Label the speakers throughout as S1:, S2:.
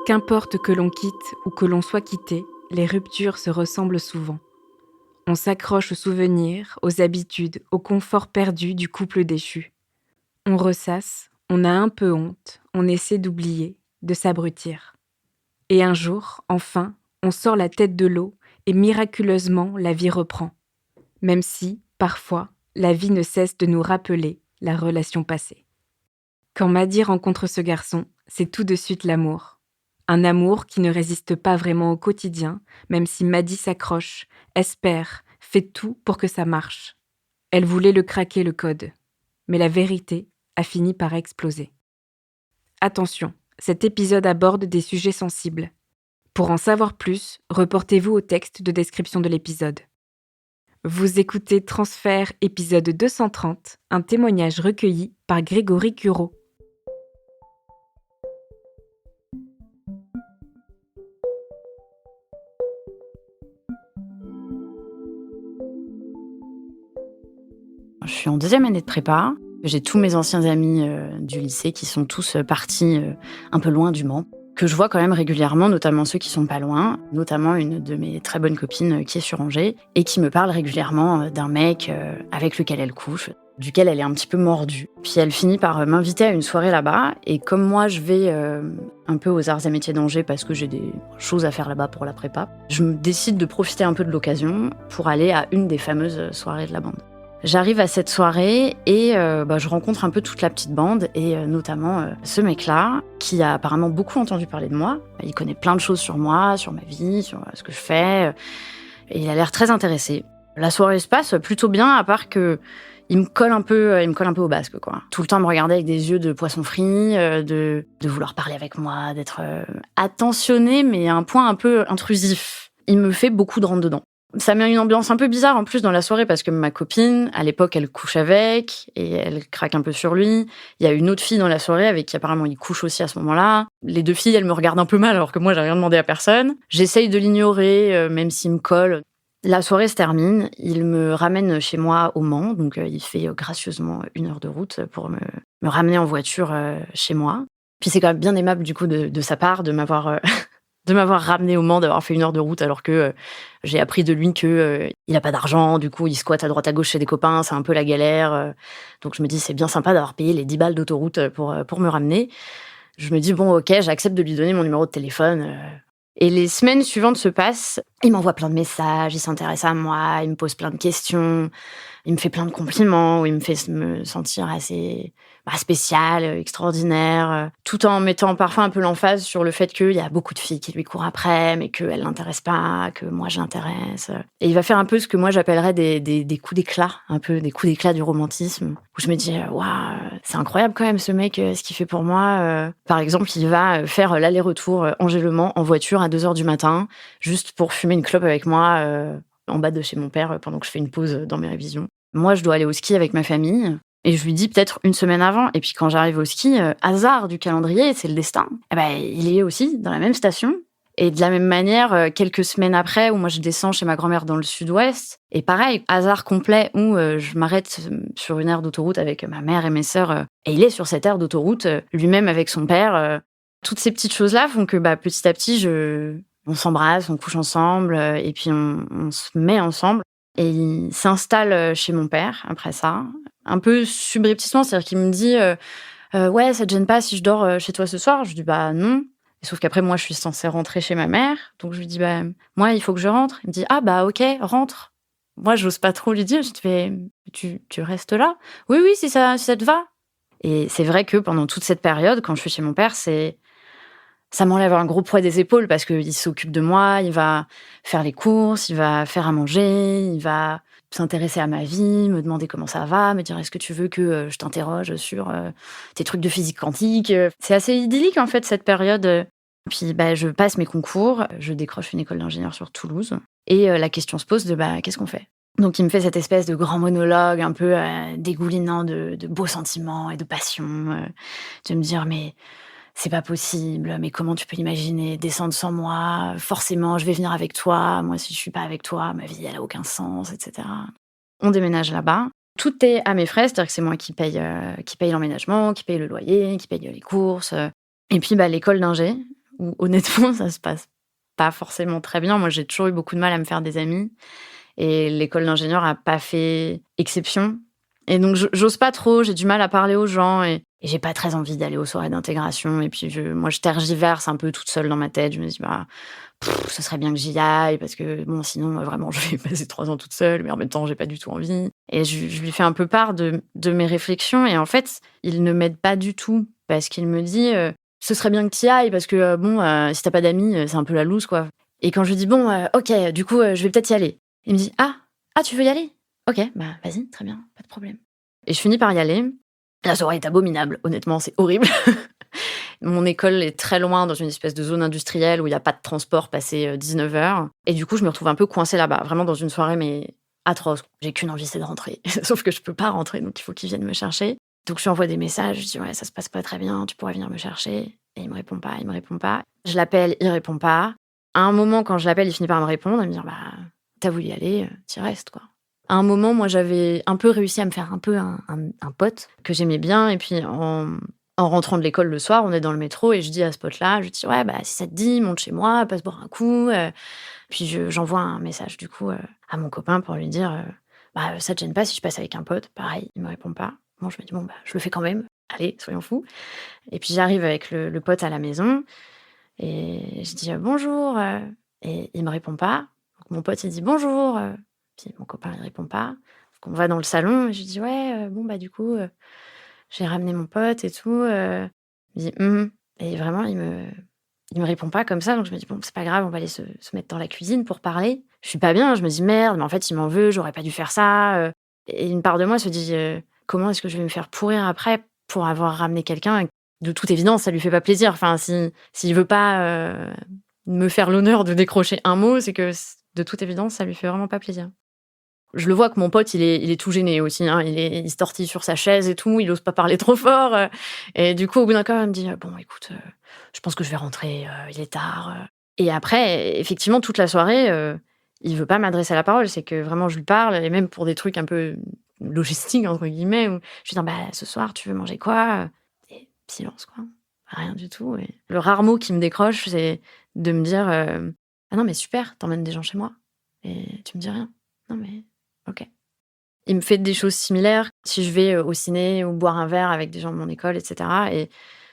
S1: Qu'importe que l'on quitte ou que l'on soit quitté, les ruptures se ressemblent souvent. On s'accroche aux souvenirs, aux habitudes, au confort perdu du couple déchu. On ressasse, on a un peu honte, on essaie d'oublier, de s'abrutir. Et un jour, enfin, on sort la tête de l'eau et miraculeusement la vie reprend. Même si, parfois, la vie ne cesse de nous rappeler la relation passée. Quand Maddy rencontre ce garçon, c'est tout de suite l'amour. Un amour qui ne résiste pas vraiment au quotidien, même si Maddy s'accroche, espère, fait tout pour que ça marche. Elle voulait le craquer, le code. Mais la vérité a fini par exploser. Attention, cet épisode aborde des sujets sensibles. Pour en savoir plus, reportez-vous au texte de description de l'épisode. Vous écoutez Transfert, épisode 230, un témoignage recueilli par Grégory Cureau.
S2: Je suis en 2e année de prépa. J'ai tous mes anciens amis du lycée qui sont tous partis un peu loin du Mans, que je vois quand même régulièrement, notamment ceux qui sont pas loin, notamment une de mes très bonnes copines qui est sur Angers et qui me parle régulièrement d'un mec avec lequel elle couche, duquel elle est un petit peu mordue. Puis elle finit par m'inviter à une soirée là-bas et comme moi je vais un peu aux Arts et Métiers d'Angers parce que j'ai des choses à faire là-bas pour la prépa, je me décide de profiter un peu de l'occasion pour aller à une des fameuses soirées de la bande. J'arrive à cette soirée et je rencontre un peu toute la petite bande et notamment ce mec-là qui a apparemment beaucoup entendu parler de moi. Il connaît plein de choses sur moi, sur ma vie, sur ce que je fais et il a l'air très intéressé. La soirée se passe plutôt bien à part que il me colle un peu au basque, quoi. Tout le temps me regarder avec des yeux de poisson frit, de vouloir parler avec moi, d'être attentionné mais à un point un peu intrusif. Il me fait beaucoup de rentre-dedans. Ça met une ambiance un peu bizarre en plus dans la soirée parce que ma copine, à l'époque, elle couche avec et elle craque un peu sur lui. Il y a une autre fille dans la soirée avec qui apparemment il couche aussi à ce moment-là. Les 2 filles, elles me regardent un peu mal alors que moi, j'ai rien demandé à personne. J'essaye de l'ignorer, même s'il me colle. La soirée se termine, il me ramène chez moi au Mans, donc il fait gracieusement 1 heure de route pour me ramener en voiture chez moi. Puis c'est quand même bien aimable du coup de sa part de m'avoir de m'avoir ramené au Mans, d'avoir fait 1 heure de route alors que j'ai appris de lui que il a pas d'argent, du coup il squatte à droite à gauche chez des copains, c'est un peu la galère. Donc je me dis c'est bien sympa d'avoir payé les 10 balles d'autoroute pour me ramener. Je me dis bon OK, j'accepte de lui donner mon numéro de téléphone. Et les semaines suivantes se passent, il m'envoie plein de messages, il s'intéresse à moi, il me pose plein de questions, il me fait plein de compliments, il me fait me sentir assez spéciale, extraordinaire, tout en mettant parfois un peu l'emphase sur le fait qu'il y a beaucoup de filles qui lui courent après, mais qu'elles l'intéressent pas, que moi je l'intéresse. Et il va faire un peu ce que moi j'appellerais des coups d'éclat, un peu des coups d'éclat du romantisme, où je me dis waouh, c'est incroyable quand même ce mec, ce qu'il fait pour moi. Par exemple, il va faire l'aller-retour Angers-Le Mans en voiture à 2h du matin, juste pour fumer une clope avec moi en bas de chez mon père pendant que je fais une pause dans mes révisions. Moi, je dois aller au ski avec ma famille. Et je lui dis peut-être 1 semaine avant. Et puis quand j'arrive au ski, hasard du calendrier, c'est le destin. Il est aussi dans la même station. Et de la même manière, quelques semaines après, où moi je descends chez ma grand-mère dans le sud-ouest, et pareil, hasard complet, où je m'arrête sur une aire d'autoroute avec ma mère et mes sœurs, et il est sur cette aire d'autoroute, lui-même avec son père. Toutes ces petites choses-là font que petit à petit, on s'embrasse, on couche ensemble, et puis on se met ensemble. Et il s'installe chez mon père après ça, un peu subrepticement, c'est-à-dire qu'il me dit ouais, ça te gêne pas si je dors chez toi ce soir? Je lui dis bah non. Et sauf qu'après moi je suis censée rentrer chez ma mère, donc je lui dis bah moi il faut que je rentre. Il me dit ah bah OK, rentre. Moi j'ose pas trop lui dire, je dis mais tu restes là? Oui oui si ça te va. Et c'est vrai que pendant toute cette période, quand je suis chez mon père, ça m'enlève un gros poids des épaules parce qu'il s'occupe de moi, il va faire les courses, il va faire à manger, il va s'intéresser à ma vie, me demander comment ça va, me dire est-ce que tu veux que je t'interroge sur tes trucs de physique quantique. C'est assez idyllique en fait cette période. Puis je passe mes concours, je décroche une école d'ingénieur sur Toulouse et la question se pose de qu'est-ce qu'on fait? Donc il me fait cette espèce de grand monologue un peu dégoulinant de beaux sentiments et de passion, de me dire mais c'est pas possible, mais comment tu peux imaginer descendre sans moi? Forcément, je vais venir avec toi. Moi, si je suis pas avec toi, ma vie, elle a aucun sens, et cetera. On déménage là-bas. Tout est à mes frais, c'est-à-dire que c'est moi qui paye l'emménagement, qui paye le loyer, qui paye les courses. Et puis, l'école d'ingé, où honnêtement, ça se passe pas forcément très bien. Moi, j'ai toujours eu beaucoup de mal à me faire des amis et l'école d'ingénieur a pas fait exception. Et donc, j'ose pas trop, j'ai du mal à parler aux gens et j'ai pas très envie d'aller aux soirées d'intégration. Et puis, moi, je tergiverse un peu toute seule dans ma tête. Je me dis, bah, ce serait bien que j'y aille parce que, bon, sinon, vraiment, je vais passer 3 ans toute seule, mais en même temps, j'ai pas du tout envie. Et je lui fais un peu part de mes réflexions. Et en fait, il ne m'aide pas du tout parce qu'il me dit, ce serait bien que tu y ailles parce que, bon, si t'as pas d'amis, c'est un peu la loose, quoi. Et quand je lui dis, bon, ok, du coup, je vais peut-être y aller. Il me dit, ah, tu veux y aller? Ok, bah vas-y, très bien, pas de problème. Et je finis par y aller. La soirée est abominable, honnêtement, c'est horrible. Mon école est très loin, dans une espèce de zone industrielle où il y a pas de transport passé 19h. Et du coup, je me retrouve un peu coincée là-bas, vraiment dans une soirée, mais atroce. J'ai qu'une envie, c'est de rentrer. Sauf que je peux pas rentrer, donc il faut qu'ils viennent me chercher. Donc je lui envoie des messages, je dis ouais, ça se passe pas très bien, tu pourrais venir me chercher. Et il me répond pas, il me répond pas. Je l'appelle, il répond pas. À un moment, quand je l'appelle, il finit par me répondre et me dire bah t'as voulu y aller, t'y restes quoi. À un moment, moi, j'avais un peu réussi à me faire un peu un pote que j'aimais bien. Et puis, en rentrant de l'école le soir, on est dans le métro et je dis à ce pote-là, je dis ouais, bah si ça te dit, monte chez moi, passe boire un coup. Puis j'envoie un message du coup à mon copain pour lui dire bah ça te gêne pas si je passe avec un pote. Pareil, il me répond pas. Bon, je me dis bon bah je le fais quand même. Allez, soyons fous. Et puis j'arrive avec le pote à la maison et je dis bonjour et il me répond pas. Donc mon pote il dit bonjour. Puis mon copain il répond pas. Donc on va dans le salon et je lui dis ouais bon bah du coup j'ai ramené mon pote et tout. Il me dit et vraiment il me répond pas comme ça. Donc je me dis bon c'est pas grave, on va aller se mettre dans la cuisine pour parler. Je suis pas bien, je me dis merde, mais en fait il m'en veut, j'aurais pas dû faire ça. Et une part de moi se dit comment est-ce que je vais me faire pourrir après pour avoir ramené quelqu'un. De toute évidence, ça lui fait pas plaisir. Enfin, s'il veut pas me faire l'honneur de décrocher un mot, c'est que de toute évidence, ça lui fait vraiment pas plaisir. Je le vois que mon pote, il est tout gêné aussi, hein. Il se tortille sur sa chaise et tout, il ose pas parler trop fort. Et du coup, au bout d'un moment, il me dit bon, écoute, je pense que je vais rentrer, il est tard. Et après, effectivement, toute la soirée, il veut pas m'adresser la parole. C'est que vraiment, je lui parle, et même pour des trucs un peu logistiques, entre guillemets, où je lui dis bah, ce soir, tu veux manger quoi? Et silence, quoi. Rien du tout. Et le rare mot qui me décroche, c'est de me dire ah non, mais super, t'emmènes des gens chez moi et tu me dis rien. Non, mais OK. Il me fait des choses similaires si je vais, au ciné ou boire un verre avec des gens de mon école et cetera. Et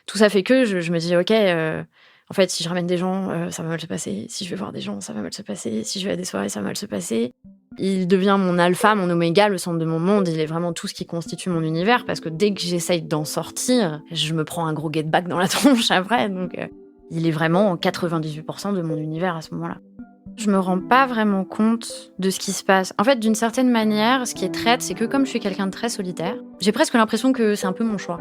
S2: tout ça fait que je me dis: «OK, en fait, si je ramène des gens, ça va mal se passer. Si je vais voir des gens, ça va mal se passer. Si je vais à des soirées, ça va mal se passer». Il devient mon alpha, mon oméga, le centre de mon monde. Il est vraiment tout ce qui constitue mon univers parce que dès que j'essaye d'en sortir, je me prends un gros get back dans la tronche après. Donc il est vraiment 98% de mon univers à ce moment-là. Je me rends pas vraiment compte de ce qui se passe. En fait, d'une certaine manière, ce qui est traite, c'est que comme je suis quelqu'un de très solitaire, j'ai presque l'impression que c'est un peu mon choix.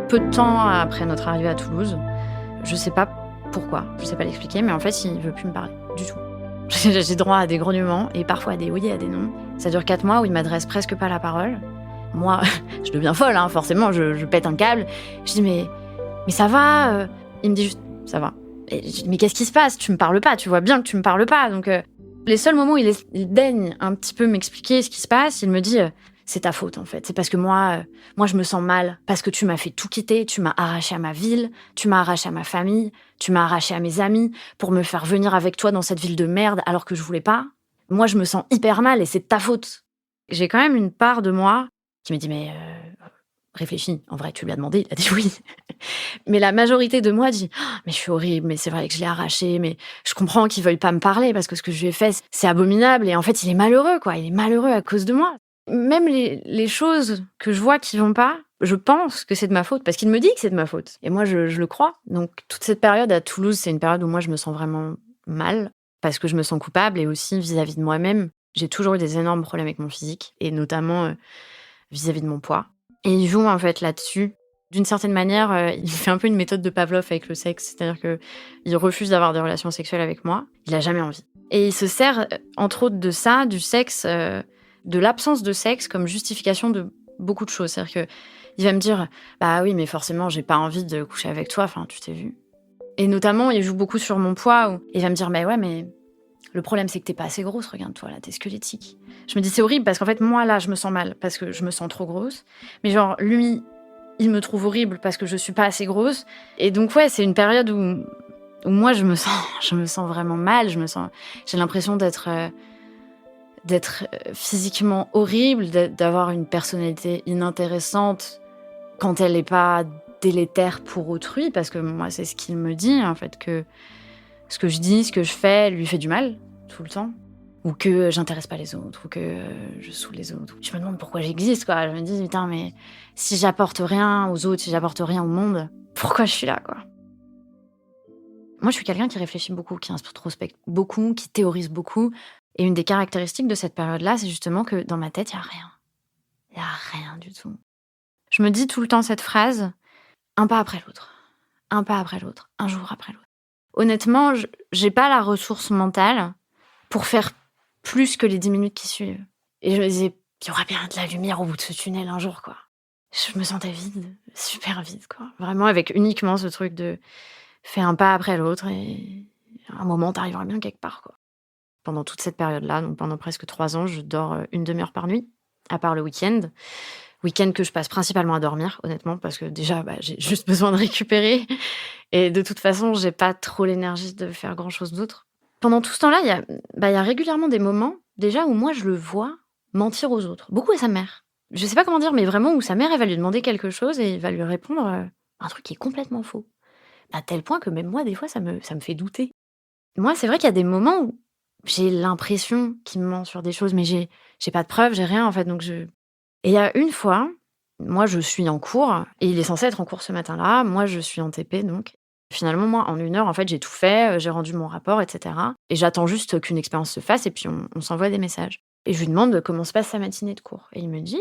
S2: Peu de temps après notre arrivée à Toulouse, je sais pas pourquoi, je sais pas l'expliquer, mais en fait, il veut plus me parler du tout. J'ai droit à des grognements et parfois à des oui et à des non. Ça dure 4 mois où il m'adresse presque pas la parole. Moi, je deviens folle, hein, forcément, je pète un câble. Je dis mais ça va Il me dit juste ça va. Et je dis mais qu'est-ce qui se passe? Tu me parles pas, tu vois bien que tu me parles pas. Donc les seuls moments où il daigne un petit peu m'expliquer ce qui se passe, il me dit c'est ta faute en fait. C'est parce que moi je me sens mal parce que tu m'as fait tout quitter, tu m'as arraché à ma ville, tu m'as arraché à ma famille, tu m'as arraché à mes amis pour me faire venir avec toi dans cette ville de merde alors que je voulais pas. Moi je me sens hyper mal et c'est de ta faute. J'ai quand même une part de moi qui me dit mais réfléchis, en vrai tu lui as demandé, il a dit oui. Mais la majorité de moi dit mais je suis horrible, mais c'est vrai que je l'ai arraché, mais je comprends qu'il veuille pas me parler parce que ce que je lui ai fait c'est abominable et en fait il est malheureux quoi, il est malheureux à cause de moi. Même les choses que je vois qui vont pas, je pense que c'est de ma faute parce qu'il me dit que c'est de ma faute et moi je le crois. Donc toute cette période à Toulouse, c'est une période où moi je me sens vraiment mal parce que je me sens coupable et aussi vis-à-vis de moi-même. J'ai toujours eu des énormes problèmes avec mon physique et notamment vis-à-vis de mon poids. Et il joue en fait là-dessus. D'une certaine manière, il fait un peu une méthode de Pavlov avec le sexe, c'est-à-dire qu'il refuse d'avoir des relations sexuelles avec moi. Il a jamais envie. Et il se sert, entre autres de ça, du sexe, de l'absence de sexe comme justification de beaucoup de choses. C'est-à-dire qu'il va me dire bah oui, mais forcément, j'ai pas envie de coucher avec toi, enfin, tu t'es vu. Et notamment, il joue beaucoup sur mon poids. Où il va me dire bah ouais, mais Le problème, c'est que t'es pas assez grosse, regarde-toi, là, t'es squelettique. Je me dis, c'est horrible parce qu'en fait, moi, là, je me sens mal parce que je me sens trop grosse. Mais genre, lui, il me trouve horrible parce que je suis pas assez grosse. Et donc, ouais, c'est une période où moi, je me sens vraiment mal. J'ai l'impression d'être physiquement horrible, d'avoir une personnalité inintéressante quand elle n'est pas délétère pour autrui, parce que moi, c'est ce qu'il me dit, en fait, que ce que je dis, ce que je fais, lui fait du mal, tout le temps. Ou que j'intéresse pas les autres, ou que je saoule les autres. Je me demande pourquoi j'existe, quoi. Je me dis, putain, mais si j'apporte rien aux autres, si j'apporte rien au monde, pourquoi je suis là, quoi. Moi, je suis quelqu'un qui réfléchit beaucoup, qui introspecte beaucoup, qui théorise beaucoup. Et une des caractéristiques de cette période-là, c'est justement que dans ma tête, il y a rien. Il y a rien du tout. Je me dis tout le temps cette phrase, un pas après l'autre, un pas après l'autre, un jour après l'autre. Honnêtement, j'ai pas la ressource mentale pour faire plus que les 10 minutes qui suivent. Et je me disais, il y aura bien de la lumière au bout de ce tunnel un jour, quoi. Je me sentais vide, super vide, quoi. Vraiment avec uniquement ce truc de fais un pas après l'autre et à un moment, t'arriveras bien quelque part, quoi. Pendant toute cette période-là, donc pendant presque 3 ans, je dors une demi-heure par nuit, à part le week-end. Week-end que je passe principalement à dormir, honnêtement, parce que déjà, j'ai juste besoin de récupérer. Et de toute façon, j'ai pas trop l'énergie de faire grand-chose d'autre. Pendant tout ce temps-là, il y a régulièrement des moments, déjà, où moi, je le vois mentir aux autres. Beaucoup à sa mère. Je sais pas comment dire, mais vraiment où sa mère, elle va lui demander quelque chose et il va lui répondre un truc qui est complètement faux. À tel point que même moi, des fois, ça me fait douter. Moi, c'est vrai qu'il y a des moments où j'ai l'impression qu'il me ment sur des choses, mais j'ai pas de preuves, j'ai rien, en fait, donc je... Et il y a une fois, moi, je suis en cours et il est censé être en cours ce matin-là. Moi, je suis en TP, donc. Finalement, moi, en 1 heure, en fait, j'ai tout fait, j'ai rendu mon rapport, etc. Et j'attends juste qu'une expérience se fasse et puis on s'envoie des messages. Et je lui demande comment se passe sa matinée de cours. Et il me dit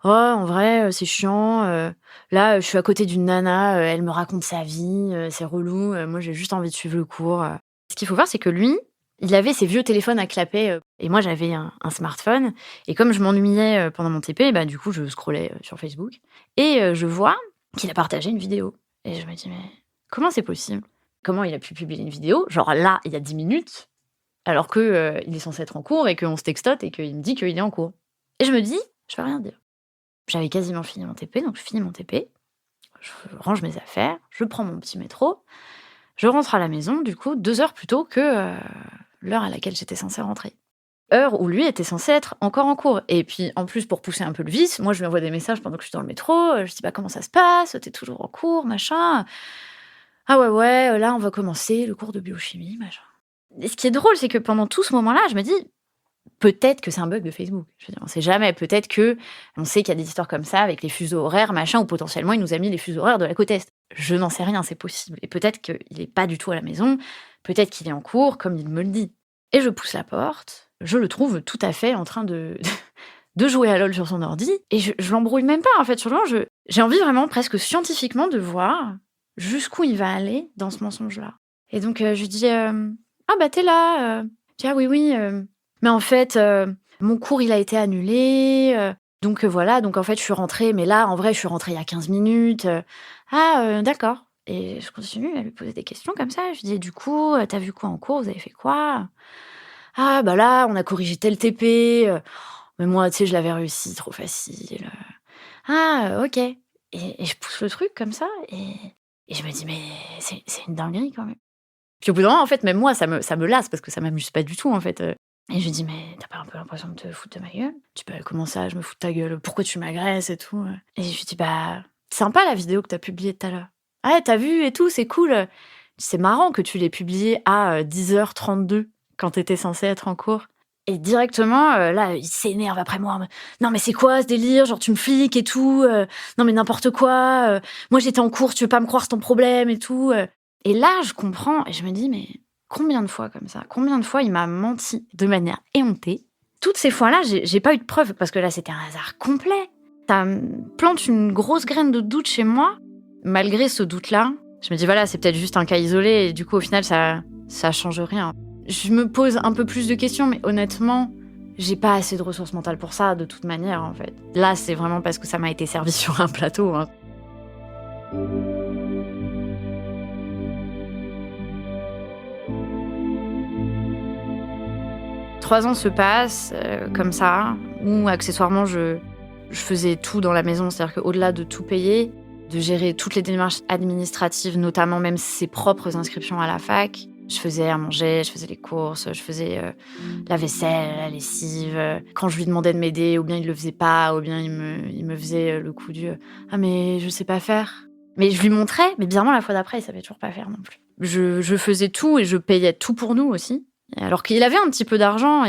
S2: oh, en vrai, c'est chiant. Là, je suis à côté d'une nana, elle me raconte sa vie, c'est relou. Moi, j'ai juste envie de suivre le cours. Ce qu'il faut voir, c'est que lui, il avait ses vieux téléphones à clapet et moi, j'avais un smartphone. Et comme je m'ennuyais pendant mon TP, bah, du coup, je scrollais sur Facebook. Et je vois qu'il a partagé une vidéo. Et je me dis, mais comment c'est possible? Comment il a pu publier une vidéo, genre là, il y a 10 minutes, alors que il est censé être en cours et qu'on se textote et qu'il me dit qu'il est en cours? Et je me dis, je vais rien dire. J'avais quasiment fini mon TP, donc je finis mon TP, je range mes affaires, je prends mon petit métro, je rentre à la maison, du coup, 2 heures plus tôt que l'heure à laquelle j'étais censée rentrer. Heure où lui était censé être encore en cours. Et puis, en plus, pour pousser un peu le vice, moi, je lui envoie des messages pendant que je suis dans le métro. Je dis, bah, comment ça se passe? T'es toujours en cours, machin. Ah ouais, là, on va commencer le cours de biochimie, machin. Et ce qui est drôle, c'est que pendant tout ce moment-là, je me dis, peut-être que c'est un bug de Facebook. Je veux dire, on sait jamais. Peut-être que on sait qu'il y a des histoires comme ça avec les fuseaux horaires, machin, ou potentiellement il nous a mis les fuseaux horaires de la côte Est. Je n'en sais rien, c'est possible. Et peut-être qu'il n'est pas du tout à la maison. Peut-être qu'il est en cours, comme il me le dit. Et je pousse la porte. Je le trouve tout à fait en train de de jouer à LOL sur son ordi. Et je l'embrouille même pas, en fait. Sur le moment, j'ai envie vraiment, presque scientifiquement, de voir jusqu'où il va aller dans ce mensonge-là. Et donc, je lui dis ah, bah, t'es là. Je dis ah, oui. Mais en fait, mon cours, il a été annulé. Donc, voilà. Donc, en fait, je suis rentrée. Mais là, en vrai, je suis rentrée il y a 15 minutes. D'accord. Et je continue à lui poser des questions comme ça. Je lui dis, du coup, t'as vu quoi en cours? Vous avez fait quoi? Ah, bah là, on a corrigé tel TP. Mais moi, tu sais, je l'avais réussi, trop facile. Ah, ok. Et je pousse le truc comme ça. Et je me dis, mais c'est une dinguerie quand même. Puis au bout d'un moment, en fait, même moi, ça me lasse parce que ça m'amuse pas du tout, en fait. Et je lui dis, mais t'as pas un peu l'impression de te foutre de ma gueule? Tu peux comment ça, je me fous de ta gueule? Pourquoi tu m'agresses et tout? Et je lui dis, bah, sympa la vidéo que t'as publiée tout à l'heure. Ah, t'as vu et tout, c'est cool. C'est marrant que tu l'aies publiée à 10h32 quand t'étais censée être en cours. Et directement, là, il s'énerve après moi. Non, mais c'est quoi ce délire? Genre, tu me fliques et tout. Non, mais n'importe quoi. Moi, j'étais en cours, tu veux pas me croire, c'est ton problème et tout. Et là, je comprends et je me dis, mais combien de fois comme ça? Combien de fois il m'a menti de manière éhontée? Toutes ces fois-là, j'ai pas eu de preuves parce que là, c'était un hasard complet. Ça me plante une grosse graine de doute chez moi. Malgré ce doute-là, je me dis, voilà, c'est peut-être juste un cas isolé et du coup, au final, ça change rien. Je me pose un peu plus de questions, mais honnêtement, j'ai pas assez de ressources mentales pour ça, de toute manière, en fait. Là, c'est vraiment parce que ça m'a été servi sur un plateau, hein. 3 ans se passent, comme ça, où accessoirement je faisais tout dans la maison. C'est-à-dire qu'au-delà de tout payer, de gérer toutes les démarches administratives, notamment même ses propres inscriptions à la fac, je faisais à manger, je faisais les courses, je faisais, la vaisselle, la lessive. Quand je lui demandais de m'aider, ou bien il le faisait pas, ou bien il me faisait, le coup du, «Ah mais je sais pas faire». Mais je lui montrais, mais bizarrement la fois d'après, il savait toujours pas faire non plus. Je faisais tout et je payais tout pour nous aussi, alors qu'il avait un petit peu d'argent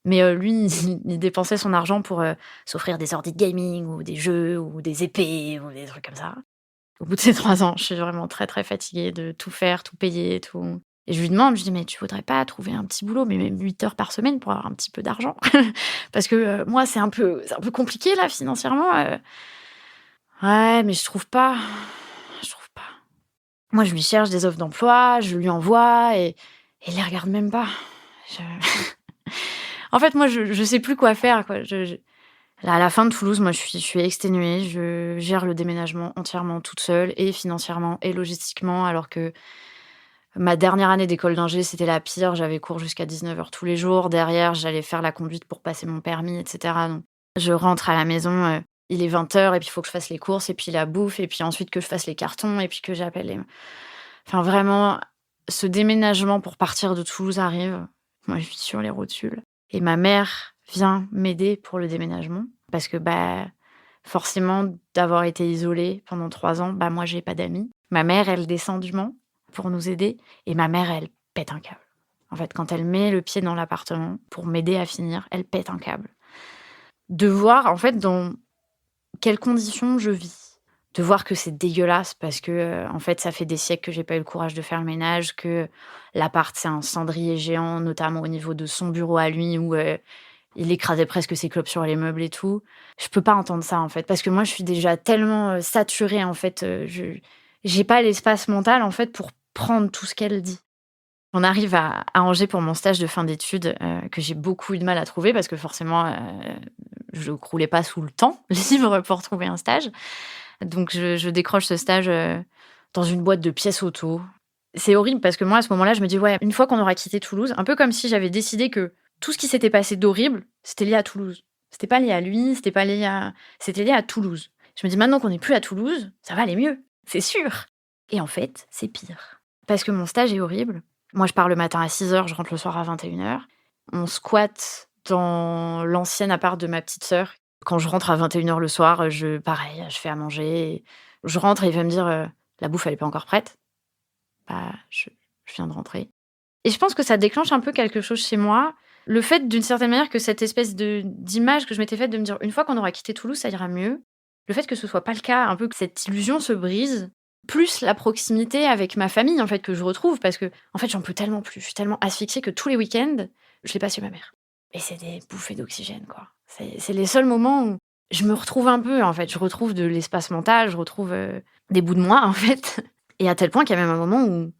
S2: mais lui, il dépensait son argent pour, s'offrir des ordi de gaming ou des jeux ou des épées ou des trucs comme ça. Au bout de ces 3 ans, je suis vraiment très, très fatiguée de tout faire, tout payer, tout et je lui demande, je dis: «Mais tu voudrais pas trouver un petit boulot, mais même 8 heures par semaine pour avoir un petit peu d'argent?» Parce que, moi, c'est un peu compliqué là financièrement. Ouais, mais je trouve pas, je trouve pas. Moi, je lui cherche des offres d'emploi, je lui envoie et il les regarde même pas. Je En fait, moi, je sais plus quoi faire, quoi. Là, à la fin de Toulouse, moi, je suis exténuée. Je gère le déménagement entièrement toute seule et financièrement et logistiquement, alors que ma dernière année d'école d'ingé, c'était la pire. J'avais cours jusqu'à 19 heures tous les jours. Derrière, j'allais faire la conduite pour passer mon permis, et cetera. Donc, je rentre à la maison, il est 20 heures et puis il faut que je fasse les courses et puis la bouffe et puis ensuite que je fasse les cartons et puis que j'appelle les enfin, vraiment, ce déménagement pour partir de Toulouse arrive. Moi, je suis sur les rotules et ma mère vient m'aider pour le déménagement parce que, bah, forcément, d'avoir été isolée pendant 3 ans, bah, moi, j'ai pas d'amis. Ma mère, elle descend du Mans pour nous aider et ma mère, elle pète un câble. En fait, quand elle met le pied dans l'appartement pour m'aider à finir, elle pète un câble. De voir, en fait, dans quelles conditions je vis. De voir que c'est dégueulasse parce que, en fait, ça fait des siècles que j'ai pas eu le courage de faire le ménage, que l'appart, c'est un cendrier géant, notamment au niveau de son bureau à lui où, il écrasait presque ses clopes sur les meubles et tout. Je peux pas entendre ça, en fait, parce que moi, je suis déjà tellement, saturée, en fait, je j'ai pas l'espace mental, en fait, pour prendre tout ce qu'elle dit. On arrive à Angers pour mon stage de fin d'études, que j'ai beaucoup eu de mal à trouver parce que forcément, je croulais pas sous le temps libre pour trouver un stage. Donc je décroche ce stage, dans une boîte de pièces auto. C'est horrible parce que moi, à ce moment-là, je me dis: «Ouais, une fois qu'on aura quitté Toulouse», un peu comme si j'avais décidé que tout ce qui s'était passé d'horrible, c'était lié à Toulouse. C'était pas lié à lui, c'était lié à Toulouse. Je me dis: «Maintenant qu'on n'est plus à Toulouse, ça va aller mieux, c'est sûr» et en fait, c'est pire. Parce que mon stage est horrible. Moi, je pars le matin à 6 heures, je rentre le soir à 21 heures. On squatte dans l'ancien appart de ma petite sœur. Quand je rentre à 21 heures le soir, pareil, je fais à manger. Je rentre et il va me dire, «La bouffe, elle est pas encore prête». Bah, je viens de rentrer et je pense que ça déclenche un peu quelque chose chez moi. Le fait, d'une certaine manière, que cette espèce d'image que je m'étais faite de me dire: «Une fois qu'on aura quitté Toulouse, ça ira mieux». Le fait que ce soit pas le cas, un peu que cette illusion se brise, plus la proximité avec ma famille, en fait, que je retrouve parce que en fait, j'en peux tellement plus. Je suis tellement asphyxiée que tous les week-ends, je les passe chez ma mère et c'est des bouffées d'oxygène, quoi. C'est les seuls moments où je me retrouve un peu, en fait. Je retrouve de l'espace mental, je retrouve, des bouts de moi, en fait et à tel point qu'il y a même un moment où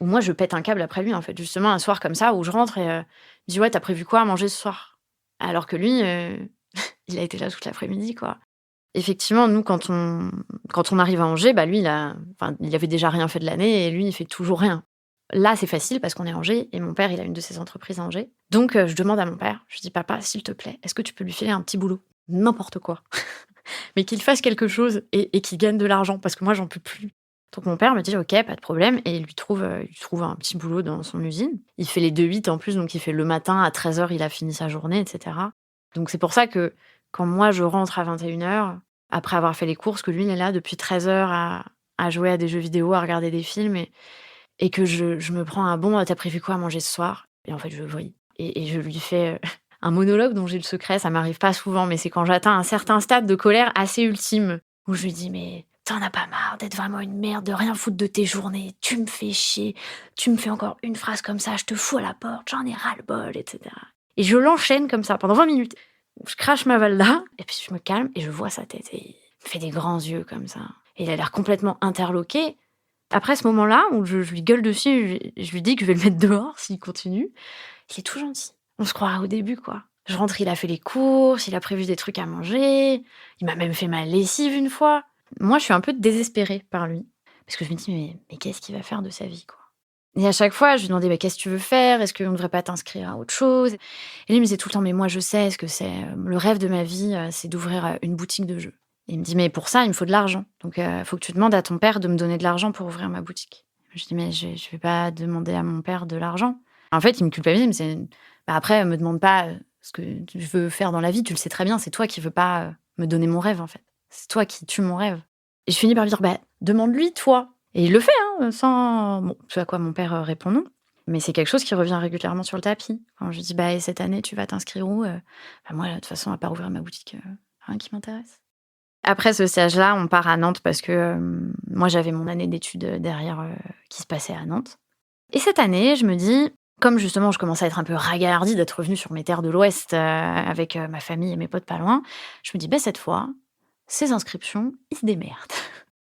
S2: moi, je pète un câble après lui, en fait. Justement, un soir comme ça où je rentre et il me dit: «Ouais, tu as prévu quoi à manger ce soir?» alors que lui, il a été là toute l'après-midi, quoi. Effectivement, nous, quand on arrive à Angers, bah, lui, il avait déjà rien fait de l'année et lui, il fait toujours rien. Là, c'est facile parce qu'on est à Angers et mon père, il a une de ses entreprises à Angers. Donc je demande à mon père, je dis: «Papa, s'il te plaît, est-ce que tu peux lui filer un petit boulot?» N'importe quoi, mais qu'il fasse quelque chose et qu'il gagne de l'argent parce que moi, j'en peux plus. Donc mon père me dit: «OK, pas de problème» et il lui trouve un petit boulot dans son usine. Il fait les 2-8 en plus, donc il fait le matin à 13 heures, il a fini sa journée et cetera. Donc c'est pour ça que quand moi je rentre à 21 heures, après avoir fait les courses, que lui il est là depuis 13 heures à jouer à des jeux vidéo, à regarder des films et que je me prends un bon: «Tu prévu quoi à manger ce soir?» et en fait je vrille et je lui fais, un monologue dont j'ai le secret, ça m'arrive pas souvent, mais c'est quand j'atteins un certain stade de colère assez ultime où je lui dis: «Mais t'en as pas marre d'être vraiment une merde, de rien foutre de tes journées? Tu me fais chier, tu me fais encore une phrase comme ça, je te fous à la porte, j'en ai ras le bol» et cetera et je l'enchaîne comme ça pendant 20 minutes. Je crache ma valda et puis je me calme et je vois sa tête et il me fait des grands yeux comme ça et il a l'air complètement interloqué. Après ce moment-là où je lui gueule dessus, je lui dis que je vais le mettre dehors s'il continue, il est tout gentil. On se croirait au début, quoi. Je rentre, il a fait les courses, il a prévu des trucs à manger, il m'a même fait ma lessive une fois. Moi, je suis un peu désespérée par lui parce que je me dis: «Mais qu'est-ce qu'il va faire de sa vie, quoi?» Et à chaque fois, je lui demandais: «Bah, qu'est-ce que tu veux faire? Est-ce qu'on ne devrait pas t'inscrire à autre chose?» Et lui, il me disait tout le temps: «Mais moi, je sais ce que c'est, le rêve de ma vie, c'est d'ouvrir, une boutique de jeux». Et il me dit: «Mais pour ça, il me faut de l'argent. Donc faut que tu demandes à ton père de me donner de l'argent pour ouvrir ma boutique». Je dis: «Mais je vais pas demander à mon père de l'argent». En fait, il me culpabilise, il me disait: «Bah, après, me demande pas, ce que je veux faire dans la vie, tu le sais très bien, c'est toi qui veux pas, me donner mon rêve, en fait. C'est toi qui tues mon rêve». Et je finis par lui dire: «Bah, demande-lui, toi». Et il le fait, hein, sans bon, ce à quoi mon père, répond non. Mais c'est quelque chose qui revient régulièrement sur le tapis. Quand je lui dis: «Bah, et cette année, tu vas t'inscrire où?» «Bah, moi, de toute façon, à part ouvrir ma boutique, rien qui m'intéresse». Après ce stage-là, on part à Nantes parce que, moi, j'avais mon année d'études, derrière, qui se passait à Nantes. Et cette année, je me dis, comme justement je commençais à être un peu ragaillardie d'être revenue sur mes terres de l'Ouest, avec, ma famille et mes potes pas loin, je me dis: «Bah, cette fois, ces inscriptions, ils se démerdent».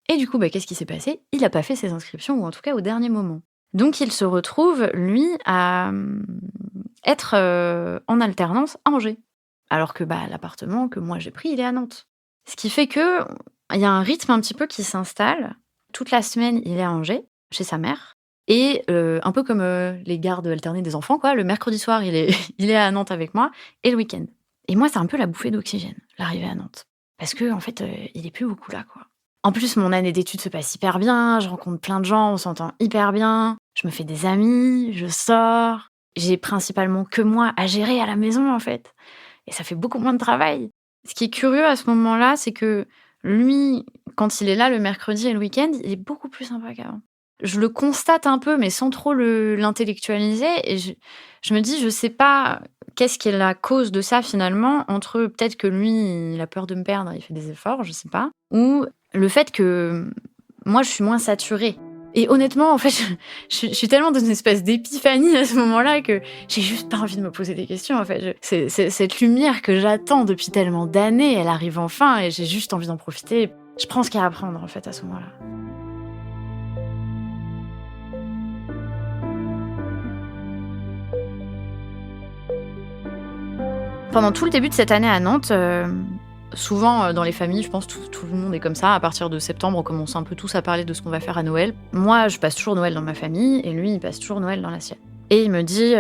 S2: Et du coup, bah, qu'est-ce qui s'est passé? Il a pas fait ses inscriptions ou en tout cas au dernier moment. Donc il se retrouve, lui, à, être, en alternance à Angers. Alors que, bah, l'appartement que moi j'ai pris, il est à Nantes. Ce qui fait que il y a un rythme un petit peu qui s'installe. Toute la semaine, il est à Angers, chez sa mère et un peu comme, les gardes alternés des enfants, quoi. Le mercredi soir, il est il est à Nantes avec moi et le week-end. Et moi, c'est un peu la bouffée d'oxygène, l'arrivée à Nantes. Parce que en fait, il est plus beaucoup là, quoi. En plus, mon année d'études se passe hyper bien, je rencontre plein de gens, on s'entend hyper bien, je me fais des amis, je sors. J'ai principalement que moi à gérer à la maison, en fait. Et ça fait beaucoup moins de travail. Ce qui est curieux à ce moment-là, c'est que lui, quand il est là le mercredi et le week-end, il est beaucoup plus sympa qu'avant. Je le constate un peu, mais sans trop l'intellectualiser. Et je me dis, je sais pas qu'est-ce qui est la cause de ça finalement, entre peut-être que lui, il a peur de me perdre, il fait des efforts, je sais pas, ou le fait que moi, je suis moins saturée. Et honnêtement, en fait, je suis tellement dans une espèce d'épiphanie à ce moment-là que j'ai juste pas envie de me poser des questions, en fait. C'est cette lumière que j'attends depuis tellement d'années, elle arrive enfin et j'ai juste envie d'en profiter. Je prends ce qu'il y a à prendre, en fait, à ce moment-là. Pendant tout le début de cette année à Nantes, souvent, dans les familles, je pense tout le monde est comme ça. À partir de septembre, on commence un peu tous à parler de ce qu'on va faire à Noël. Moi, je passe toujours Noël dans ma famille et lui, il passe toujours Noël dans la sienne. Et il me dit,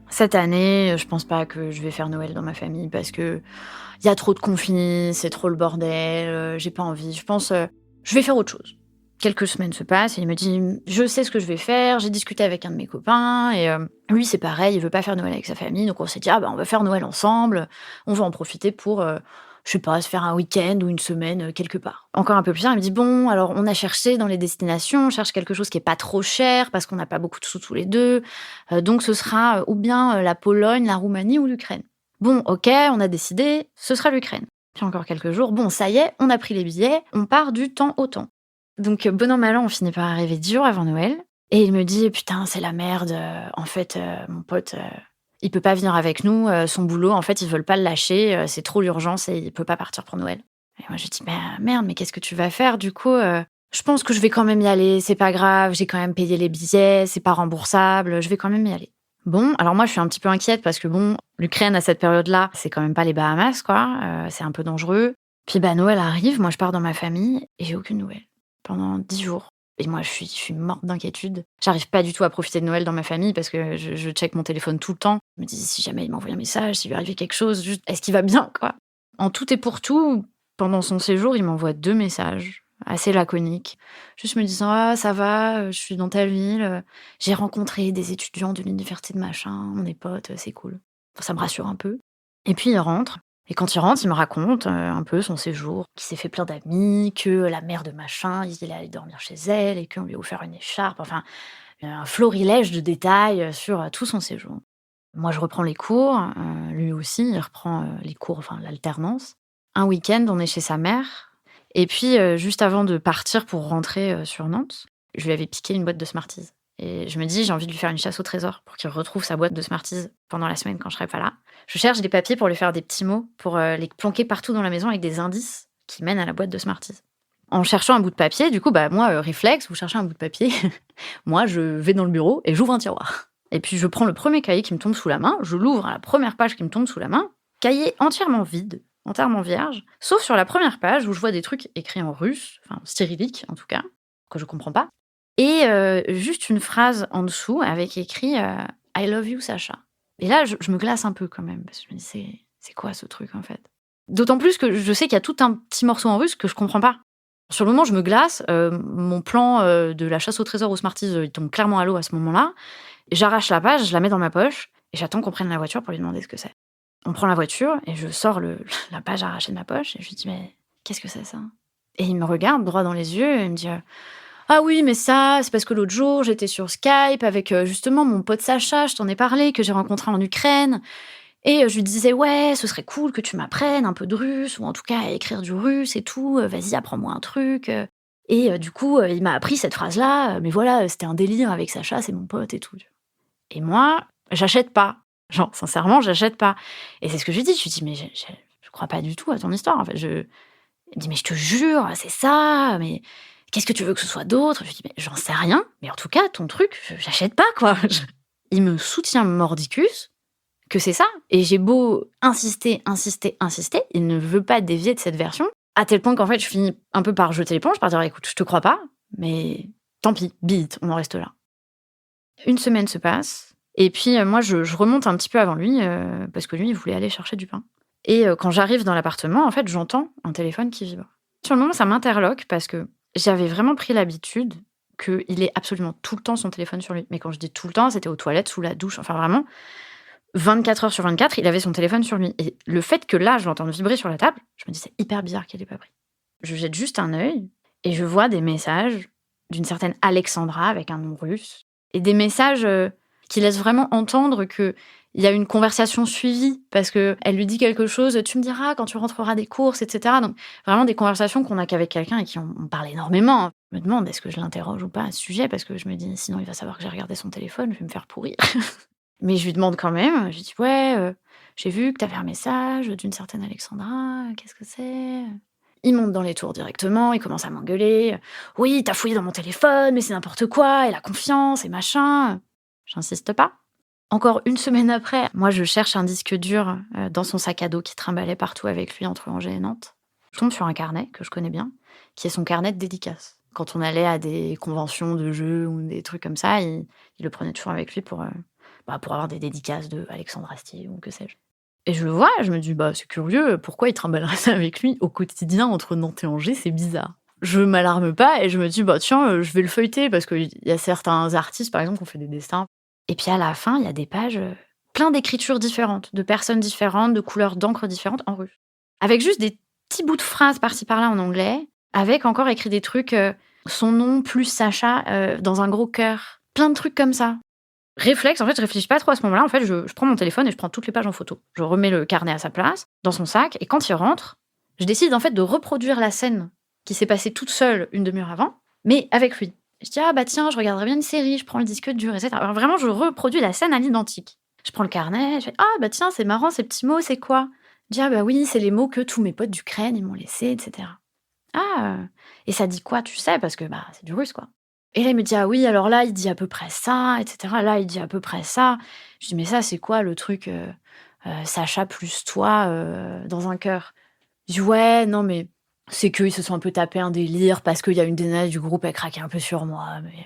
S2: «Cette année, je pense pas que je vais faire Noël dans ma famille parce qu'il y a trop de conflits, c'est trop le bordel, j'ai pas envie. Je pense, je vais faire autre chose». Quelques semaines se passent et il me dit: «Je sais ce que je vais faire, j'ai discuté avec un de mes copains et lui, c'est pareil, il veut pas faire Noël avec sa famille, donc on s'est dit: "Ah bah, on va faire Noël ensemble, on va en profiter pour, je sais pas, se faire un week-end ou une semaine, quelque part"». Encore un peu plus tard, il me dit: «Bon, alors on a cherché dans les destinations, on cherche quelque chose qui est pas trop cher parce qu'on n'a pas beaucoup de sous tous les 2, donc ce sera, ou bien, la Pologne, la Roumanie ou l'Ukraine». Bon, OK, on a décidé, ce sera l'Ukraine. Puis encore quelques jours, bon, ça y est, on a pris les billets, on part du temps au temps. Donc, bon an mal an, on finit par arriver 10 jours avant Noël et il me dit: «Putain, c'est la merde, en fait, mon pote, il peut pas venir avec nous, son boulot, en fait, ils veulent pas le lâcher, c'est trop l'urgence et il peut pas partir pour Noël». Et moi, je dis: «Mais merde, mais qu'est-ce que tu vas faire du coup?» «Je pense que je vais quand même y aller, c'est pas grave, j'ai quand même payé les billets, c'est pas remboursable, je vais quand même y aller». Bon, alors moi, je suis un petit peu inquiète parce que bon, l'Ukraine à cette période-là, c'est quand même pas les Bahamas, quoi, c'est un peu dangereux. Puis, bah, Noël arrive, moi, je pars dans ma famille et j'ai aucune nouvelle pendant 10 jours. Et moi, je suis morte d'inquiétude. J'arrive pas du tout à profiter de Noël dans ma famille parce que je check mon téléphone tout le temps. Je me dis: «Si jamais il m'envoie un message, s'il lui arrivait quelque chose, juste est-ce qu'il va bien, quoi?» En tout et pour tout, pendant son séjour, il m'envoie 2 messages assez laconiques, juste me disant: «Ah ça va, je suis dans telle ville, j'ai rencontré des étudiants de l'université de machin, on est potes, c'est cool». Enfin, ça me rassure un peu. Et puis il rentre et quand il rentre, il me raconte, un peu son séjour, qu'il s'est fait plein d'amis, que la mère de machin, il est allé dormir chez elle et qu'on lui a offert une écharpe, enfin, un florilège de détails, sur, tout son séjour. Moi, je reprends les cours, lui aussi, il reprend, les cours, enfin l'alternance. Un week-end, on est chez sa mère et puis, juste avant de partir pour rentrer, sur Nantes, je lui avais piqué une boîte de Smarties et je me dis: «J'ai envie de lui faire une chasse au trésor pour qu'il retrouve sa boîte de Smarties pendant la semaine quand je serai pas là». Je cherche des papiers pour lui faire des petits mots, pour, les planquer partout dans la maison avec des indices qui mènent à la boîte de Smarties. En cherchant un bout de papier, du coup, bah, moi, réflexe, vous cherchez un bout de papier, moi, je vais dans le bureau et j'ouvre un tiroir. Et puis je prends le premier cahier qui me tombe sous la main, je l'ouvre à la première page qui me tombe sous la main, cahier entièrement vide, entièrement vierge, sauf sur la première page où je vois des trucs écrits en russe, enfin en cyrillique en tout cas, que je comprends pas. et juste une phrase en dessous avec écrit, «I love you Sacha». Et là, je me glace un peu quand même parce que je me dis: «C'est quoi ce truc, en fait?» D'autant plus que je sais qu'il y a tout un petit morceau en russe que je comprends pas. Sur le moment, je me glace, mon plan, de la chasse au trésor aux Smarties, il tombe clairement à l'eau à ce moment-là. J'arrache la page, je la mets dans ma poche et j'attends qu'on prenne la voiture pour lui demander ce que c'est. On prend la voiture et je sors la page arrachée de ma poche et je lui dis: «Mais qu'est-ce que c'est ça?» Et il me regarde droit dans les yeux et il me dit: «Ah oui, mais ça, c'est parce que l'autre jour, j'étais sur Skype avec, justement mon pote Sacha, je t'en ai parlé, que j'ai rencontré en Ukraine et je lui disais: "Ouais, ce serait cool que tu m'apprennes un peu de russe ou en tout cas à écrire du russe et tout, vas-y apprends-moi un truc, et du coup, il m'a appris cette phrase-là, mais voilà, c'était un délire avec Sacha, c'est mon pote et tout». Et moi, j'achète pas. Genre sincèrement, j'achète pas. Et c'est ce que je lui dis, je lui dis: «Mais je crois pas du tout à ton histoire, en fait, je». Il me dit: «Mais je te jure, c'est ça, mais qu'est-ce que tu veux que ce soit d'autre?» Je lui dis: «Mais j'en sais rien, mais en tout cas, ton truc, j'achète pas, quoi». Il me soutient mordicus que c'est ça et j'ai beau insister, insister, insister, il ne veut pas dévier de cette version, à tel point qu'en fait, je finis un peu par jeter l'éponge, par dire: «Écoute, je te crois pas, mais tant pis, bite, on en reste là». Une semaine se passe et puis, moi je remonte un petit peu avant lui, parce que lui, il voulait aller chercher du pain et quand j'arrive dans l'appartement, en fait, j'entends un téléphone qui vibre. Sur le moment, ça m'interloque parce que j'avais vraiment pris l'habitude qu'il ait absolument tout le temps son téléphone sur lui. Mais quand je dis tout le temps, c'était aux toilettes, sous la douche, enfin vraiment 24 heures sur 24, il avait son téléphone sur lui et le fait que là, je l'entende vibrer sur la table, je me dis: «C'est hyper bizarre qu'il ait pas pris». Je jette juste un œil et je vois des messages d'une certaine Alexandra avec un nom russe et des messages, qui laissent vraiment entendre qu'il y a une conversation suivie parce qu'elle lui dit quelque chose: «Tu me diras quand tu rentreras des courses» et cetera. Donc vraiment des conversations qu'on a qu'avec quelqu'un et qui on parle énormément. Je me demande: «Est-ce que je l'interroge ou pas à ce sujet?» parce que je me dis: «Sinon il va savoir que j'ai regardé son téléphone, je vais me faire pourrir». Mais je lui demande quand même, je lui dis: «Ouais, j'ai vu que tu avais un message d'une certaine Alexandra, qu'est-ce que c'est?» Il monte dans les tours directement, il commence à m'engueuler. «Oui, tu fouillé dans mon téléphone, mais c'est n'importe quoi et la confiance et machin». J'insiste pas. Encore une semaine après, moi je cherche un disque dur, dans son sac à dos qu'il trimballait partout avec lui entre Angers et Nantes. Je tombe sur un carnet que je connais bien, qui est son carnet de dédicaces. Quand on allait à des conventions de jeux ou des trucs comme ça, il le prenait toujours avec lui pour avoir des dédicaces de Alexandre Astier ou que sais-je. Et je le vois, je me dis: «Bah, c'est curieux, pourquoi il trimballerait ça avec lui au quotidien entre Nantes et Angers? C'est bizarre». Je m'alarme pas et je me dis: «Bah, tiens, je vais le feuilleter» parce qu'il y a certains artistes, par exemple, qui ont fait des dessins et puis à la fin, il y a des pages, plein d'écritures différentes, de personnes différentes, de couleurs d'encre différentes en russe. Avec juste des petits bouts de phrases par-ci par-là en anglais, avec encore écrit des trucs, son nom plus Sacha, dans un gros cœur. Plein de trucs comme ça. Réflexe, en fait, je réfléchis pas trop à ce moment-là. En fait, je prends mon téléphone et je prends toutes les pages en photo. Je remets le carnet à sa place, dans son sac, et quand il rentre, je décide en fait de reproduire la scène qui s'est passée toute seule une demi-heure avant, mais avec lui. Je dis: «Ah bah tiens, je regarderais bien une série», je prends le disque dur, et cetera. Alors vraiment, je reproduis la scène à l'identique. Je prends le carnet, je fais: «Ah bah tiens, c'est marrant ces petits mots, c'est quoi?» Je dis: «Ah bah oui, c'est les mots que tous mes potes d'Ukraine, ils m'ont laissés, et cetera». «Ah, et ça dit quoi, tu sais?» Parce que, bah, c'est du russe, quoi. Et là, il me dit: «Ah oui, alors là, il dit à peu près ça, et cetera. Là, il dit à peu près ça». Je dis: «Mais ça, c'est quoi le truc, Sacha plus toi, dans un cœur?» Il dit: «Ouais, non, mais c'est qu'ils se sont un peu tapés un délire parce qu'il y a une des nanas du groupe, elle craquait un peu sur moi, mais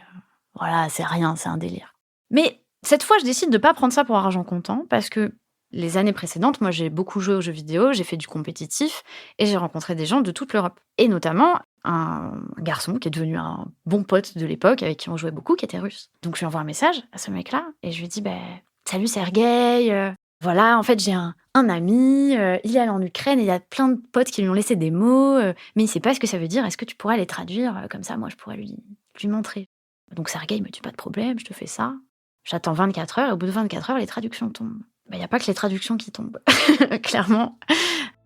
S2: voilà, c'est rien, c'est un délire». Mais cette fois, je décide de pas prendre ça pour argent comptant parce que les années précédentes, moi, j'ai beaucoup joué aux jeux vidéo, j'ai fait du compétitif et j'ai rencontré des gens de toute l'Europe et notamment un garçon qui est devenu un bon pote de l'époque avec qui on jouait beaucoup, qui était russe. Donc je lui envoie un message à ce mec-là et je lui dis: «Beh, salut Sergueï, voilà, en fait, j'ai un ami, il est allé en Ukraine et il y a plein de potes qui lui ont laissé des mots, mais il sait pas ce que ça veut dire. Est-ce que tu pourrais les traduire? Comme ça, moi, je pourrais lui montrer». Donc Sergueï me dit: «Pas de problème, je te fais ça». J'attends 24 heures et au bout de 24 heures, les traductions tombent. Bah, il y a pas que les traductions qui tombent. Clairement,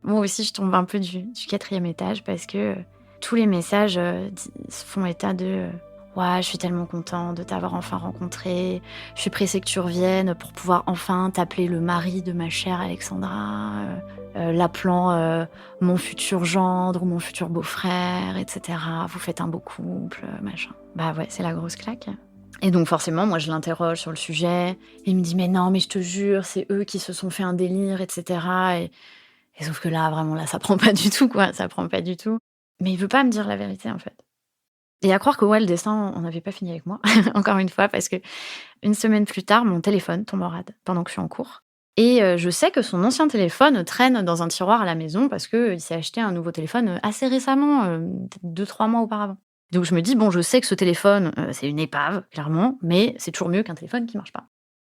S2: moi aussi, je tombe un peu du 4e étage parce que, tous les messages, font état de, «Ouais, je suis tellement content de t'avoir enfin rencontré. Je suis pressée que tu reviennes pour pouvoir enfin t'appeler le mari de ma chère Alexandra, l'appelant, mon futur gendre ou mon futur beau-frère, et cetera. Vous faites un beau couple, machin». Bah, ouais, c'est la grosse claque. Et donc forcément, moi, je l'interroge sur le sujet. Il me dit: «Mais non, mais je te jure, c'est eux qui se sont fait un délire, et cetera», et sauf que là, vraiment, là, ça prend pas du tout, quoi, ça prend pas du tout. Mais il veut pas me dire la vérité, en fait. Et à croire que ouais, le destin, on n'avait pas fini avec moi, encore une fois, parce que une semaine plus tard, mon téléphone tombe en rade pendant que je suis en cours. Et je sais que son ancien téléphone traîne dans un tiroir à la maison parce qu'il s'est acheté un nouveau téléphone assez récemment, peut-être 2-3 mois auparavant. Donc je me dis, bon, je sais que ce téléphone, c'est une épave, clairement, mais c'est toujours mieux qu'un téléphone qui marche pas.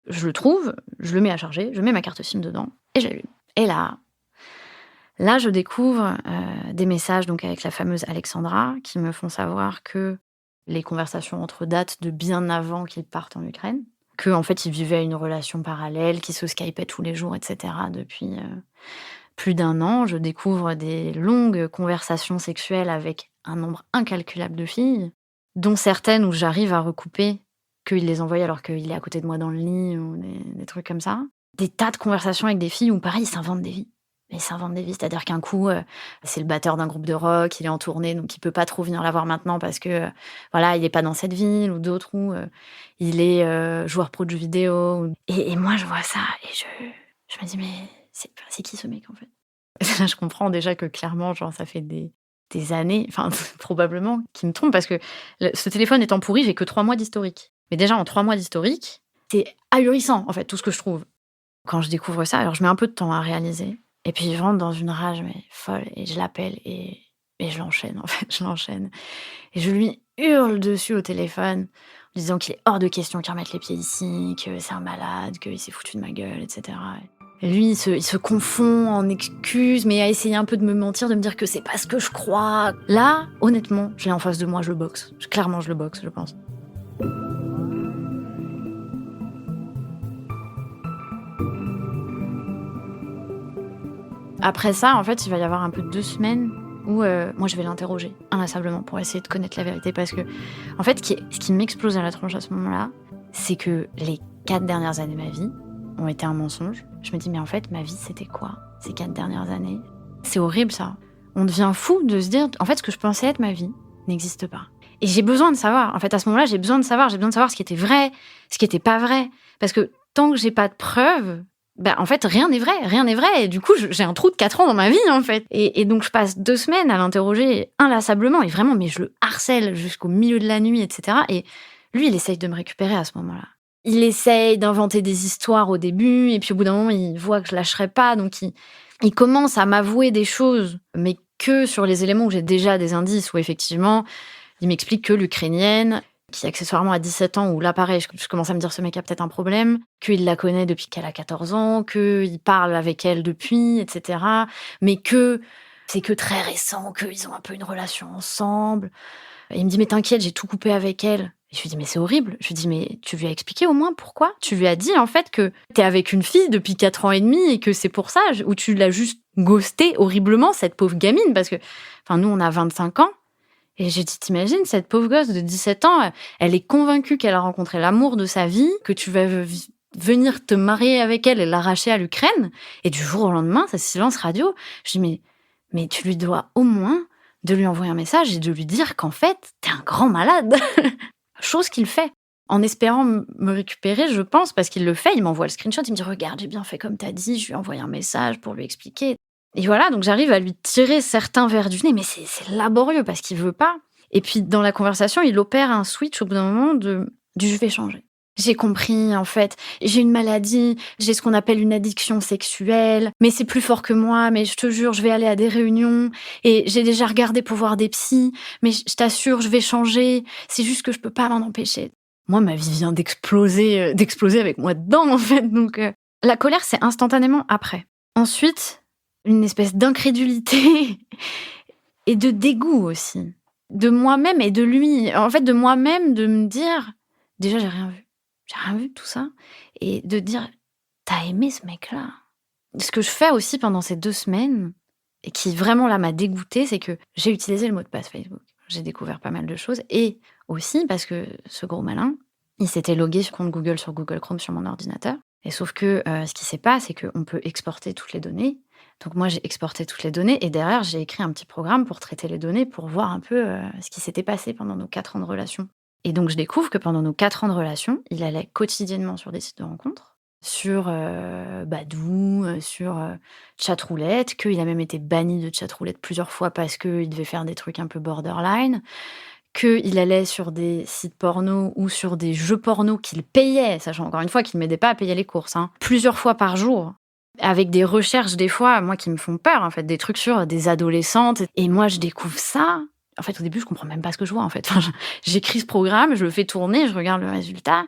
S2: Je le trouve, je le mets à charger, je mets ma carte SIM dedans et j'allume. Et là, je découvre des messages donc avec la fameuse Alexandra qui me font savoir que les conversations entre datent de bien avant qu'ils partent en Ukraine, qu'en fait, ils vivaient une relation parallèle, qu'ils se skypaient tous les jours, et cetera, depuis plus d'un an. Je découvre des longues conversations sexuelles avec un nombre incalculable de filles, dont certaines où j'arrive à recouper qu'il les envoie alors qu'il est à côté de moi dans le lit ou des trucs comme ça. Des tas de conversations avec des filles où, pareil, ils s'inventent des vies. Mais ils s'inventent des vies, c'est-à-dire qu'un coup, c'est le batteur d'un groupe de rock, il est en tournée, donc il peut pas trop venir la voir maintenant parce que, voilà, il est pas dans cette ville, ou d'autres où, il est, joueur pro de jeux vidéo et moi je vois ça et je me dis: «Mais c'est qui ce mec, en fait?» Et là, je comprends déjà que clairement, genre, ça fait des années, enfin, probablement qu'il me trompe parce que ce téléphone étant pourri, j'ai que 3 mois d'historique. Mais déjà en 3 mois d'historique, c'est ahurissant, en fait, tout ce que je trouve. Quand je découvre ça, alors je mets un peu de temps à réaliser et puis je rentre dans une rage mais folle et je l'appelle et je l'enchaîne, en fait, je l'enchaîne et je lui hurle dessus au téléphone en disant qu'il est hors de question qu'il remette les pieds ici, que c'est un malade, qu'il s'est foutu de ma gueule, et cetera. Et lui, il se confond en excuses, mais à essayer un peu de me mentir, de me dire que c'est pas ce que je crois. Là, honnêtement, je l'ai en face de moi, je le boxe. Clairement, je le boxe, je pense. Après ça, en fait, il va y avoir un peu 2 semaines où, moi, je vais l'interroger inlassablement pour essayer de connaître la vérité parce que, en fait, ce qui m'explose à la tronche à ce moment-là, c'est que les 4 dernières années de ma vie ont été un mensonge. Je me dis: «Mais en fait, ma vie, c'était quoi ces 4 dernières années?» C'est horrible ça. On devient fou de se dire: «En fait, ce que je pensais être ma vie n'existe pas» et j'ai besoin de savoir. En fait, à ce moment-là, j'ai besoin de savoir ce qui était vrai, ce qui était pas vrai parce que tant que j'ai pas de preuves, bah, en fait, rien n'est vrai et du coup, j'ai un trou de 4 ans dans ma vie, en fait et donc je passe 2 semaines à l'interroger inlassablement et vraiment, mais je le harcèle jusqu'au milieu de la nuit et cetera et lui, il essaye de me récupérer à ce moment-là. Il essaye d'inventer des histoires au début et puis au bout d'un moment, il voit que je lâcherai pas donc il commence à m'avouer des choses, mais que sur les éléments où j'ai déjà des indices où effectivement, il m'explique que l'Ukrainienne, qui accessoirement a 17 ans, où là pareil, je commence à me dire ce mec a peut-être un problème, qu'il la connaît depuis qu'elle a 14 ans, qu'il parle avec elle depuis, et cetera. Mais que c'est que très récent, qu'ils ont un peu une relation ensemble. Et il me dit: «Mais t'inquiète, j'ai tout coupé avec elle». Et je lui dis: «Mais c'est horrible». Je lui dis: «Mais tu lui as expliqué au moins pourquoi? Tu lui as dit en fait que t'es avec une fille depuis 4 ans et demi et que c'est pour ça? Ou tu l'as juste ghostée horriblement, cette pauvre gamine?» Parce que, enfin, nous, on a 25 ans. Et j'ai dit: «Tu cette pauvre gosse de 17 ans, elle est convaincue qu'elle a rencontré l'amour de sa vie, que tu vas venir te marier avec elle et l'arracher à l'Ukraine et du jour au lendemain, ça silence radio». Je dis: «Mais tu lui dois au moins de lui envoyer un message et de lui dire qu'en fait, tu es un grand malade». Chose qu'il fait. En espérant me récupérer, je pense, parce qu'il le fait, il m'envoie le screenshot, il me dit: «Regarde, j'ai bien fait comme tu as dit». Je lui ai envoyé un message pour lui expliquer. Et voilà, donc j'arrive à lui tirer certains vers du nez, mais c'est laborieux parce qu'il veut pas. Et puis dans la conversation, il opère un switch au bout d'un moment du «je vais changer». J'ai compris, en fait, j'ai une maladie, j'ai ce qu'on appelle une addiction sexuelle, mais c'est plus fort que moi, mais je te jure, je vais aller à des réunions et j'ai déjà regardé pour voir des psys, mais je t'assure, je vais changer, c'est juste que je peux pas m'en empêcher. Moi, ma vie vient d'exploser avec moi dedans, en fait, donc la colère, c'est instantanément après. Ensuite, une espèce d'incrédulité et de dégoût aussi, de moi-même et de lui. En fait, de moi-même, de me dire: «Déjà, j'ai rien vu. J'ai rien vu de tout ça» et de dire: «Tu aimé ce mec-là?» Ce que je fais aussi pendant ces 2 semaines et qui vraiment là m'a dégoûtée, c'est que j'ai utilisé le mot de passe Facebook. J'ai découvert pas mal de choses et aussi parce que ce gros malin, il s'était logué sur compte Google sur Google Chrome sur mon ordinateur et sauf que, ce qui s'est passé, c'est qu'on peut exporter toutes les données. Donc moi, j'ai exporté toutes les données et derrière, j'ai écrit un petit programme pour traiter les données, pour voir un peu, ce qui s'était passé pendant nos 4 ans de relation. Et donc je découvre que pendant nos 4 ans de relation, il allait quotidiennement sur des sites de rencontres, sur, Badoo, sur, Chatroulette, qu'il a même été banni de Chatroulette plusieurs fois parce qu'il devait faire des trucs un peu borderline, qu'il allait sur des sites porno ou sur des jeux porno qu'il payait, sachant encore une fois qu'il ne m'aidait pas à payer les courses, hein, plusieurs fois par jour, avec des recherches des fois, moi, qui me font peur, en fait, des trucs sur des adolescentes. Et moi, je découvre ça. En fait, au début, je comprends même pas ce que je vois, en fait. Enfin, j'écris ce programme, je le fais tourner, je regarde le résultat.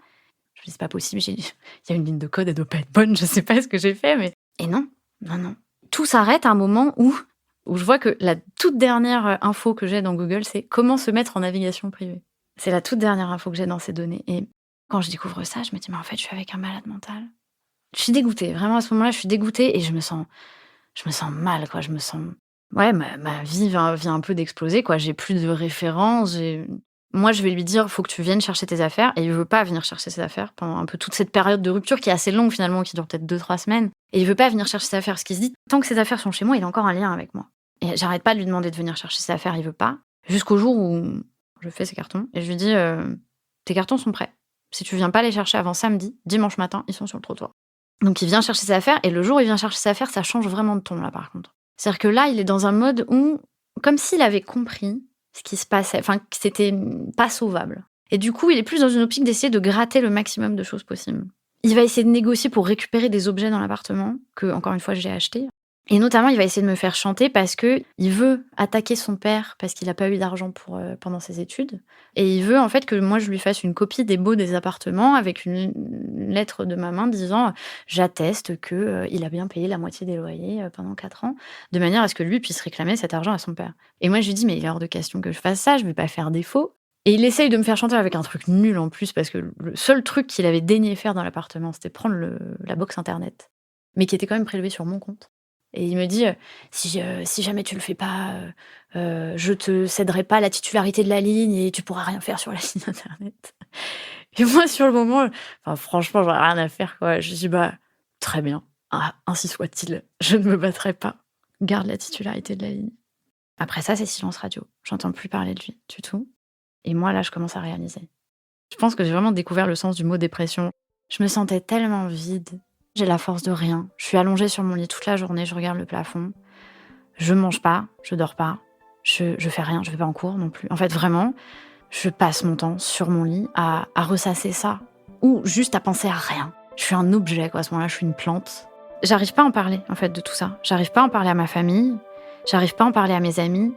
S2: Je me dis: «C'est pas possible, il y a une ligne de code, elle doit pas être bonne, je sais pas ce que j'ai fait, mais» et non, non, non. Tout s'arrête à un moment où je vois que la toute dernière, info que j'ai dans Google, c'est: «Comment se mettre en navigation privée». C'est la toute dernière info que j'ai dans ces données et quand je découvre ça, je me dis: «Mais en fait, je suis avec un malade mental». Je suis dégoûtée, vraiment à ce moment-là, je suis dégoûtée et je me sens mal, quoi. Je me sens ouais, ma vie vient un peu d'exploser, quoi. J'ai plus de références, moi, je vais lui dire: «Faut que tu viennes chercher tes affaires» et il veut pas venir chercher ses affaires pendant un peu toute cette période de rupture qui est assez longue finalement, qui dure peut-être 2-3 semaines et il veut pas venir chercher ses affaires parce qu'il se dit: «Tant que ses affaires sont chez moi, il a encore un lien avec moi» et j'arrête pas de lui demander de venir chercher ses affaires, il veut pas. Jusqu'au jour où je fais ses cartons et je lui dis: «Tes cartons sont prêts. Si tu viens pas les chercher avant samedi, dimanche matin, ils sont sur le trottoir». Donc il vient chercher ses affaires et le jour où il vient chercher ses affaires, ça change vraiment de ton là, par contre. C'est-à-dire que là, il est dans un mode où comme s'il avait compris ce qui se passait, enfin que c'était, pas sauvable et du coup, il est plus dans une optique d'essayer de gratter le maximum de choses possibles. Il va essayer de négocier pour récupérer des objets dans l'appartement que, encore une fois, j'ai achetés et notamment, il va essayer de me faire chanter parce que il veut attaquer son père parce qu'il a pas eu d'argent pour, pendant ses études et il veut, en fait, que moi, je lui fasse une copie des baux des appartements avec une lettre de ma main disant, «J'atteste que, il a bien payé la moitié des loyers, pendant 4 ans», de manière à ce que lui puisse réclamer cet argent à son père. Et moi, je lui dis: «Mais il est hors de question que je fasse ça, je vais pas faire défaut». Et il essaye de me faire chanter avec un truc nul en plus parce que le seul truc qu'il avait daigné faire dans l'appartement, c'était prendre la box internet, mais qui était quand même prélevée sur mon compte. Et il me dit, «Si jamais tu le fais pas, je te céderai pas la titularité de la ligne et tu pourras rien faire sur la ligne internet». Et moi sur le moment, enfin franchement, j'en ai rien à faire quoi. Je dis: «Bah, très bien, ah, ainsi soit-il, je ne me battrai pas. Garde la titularité de la ligne». Après ça, c'est silence radio. J'entends plus parler de lui du tout et moi là, je commence à réaliser. Je pense que j'ai vraiment découvert le sens du mot dépression. Je me sentais tellement vide. J'ai la force de rien. Je suis allongée sur mon lit toute la journée, je regarde le plafond. Je mange pas, je dors pas, je fais rien, je vais pas en cours non plus. En fait, vraiment, je passe mon temps sur mon lit à ressasser ça ou juste à penser à rien. Je suis un objet, quoi, à ce moment-là, je suis une plante. J'arrive pas à en parler, en fait, de tout ça. J'arrive pas à en parler à ma famille, j'arrive pas à en parler à mes amis.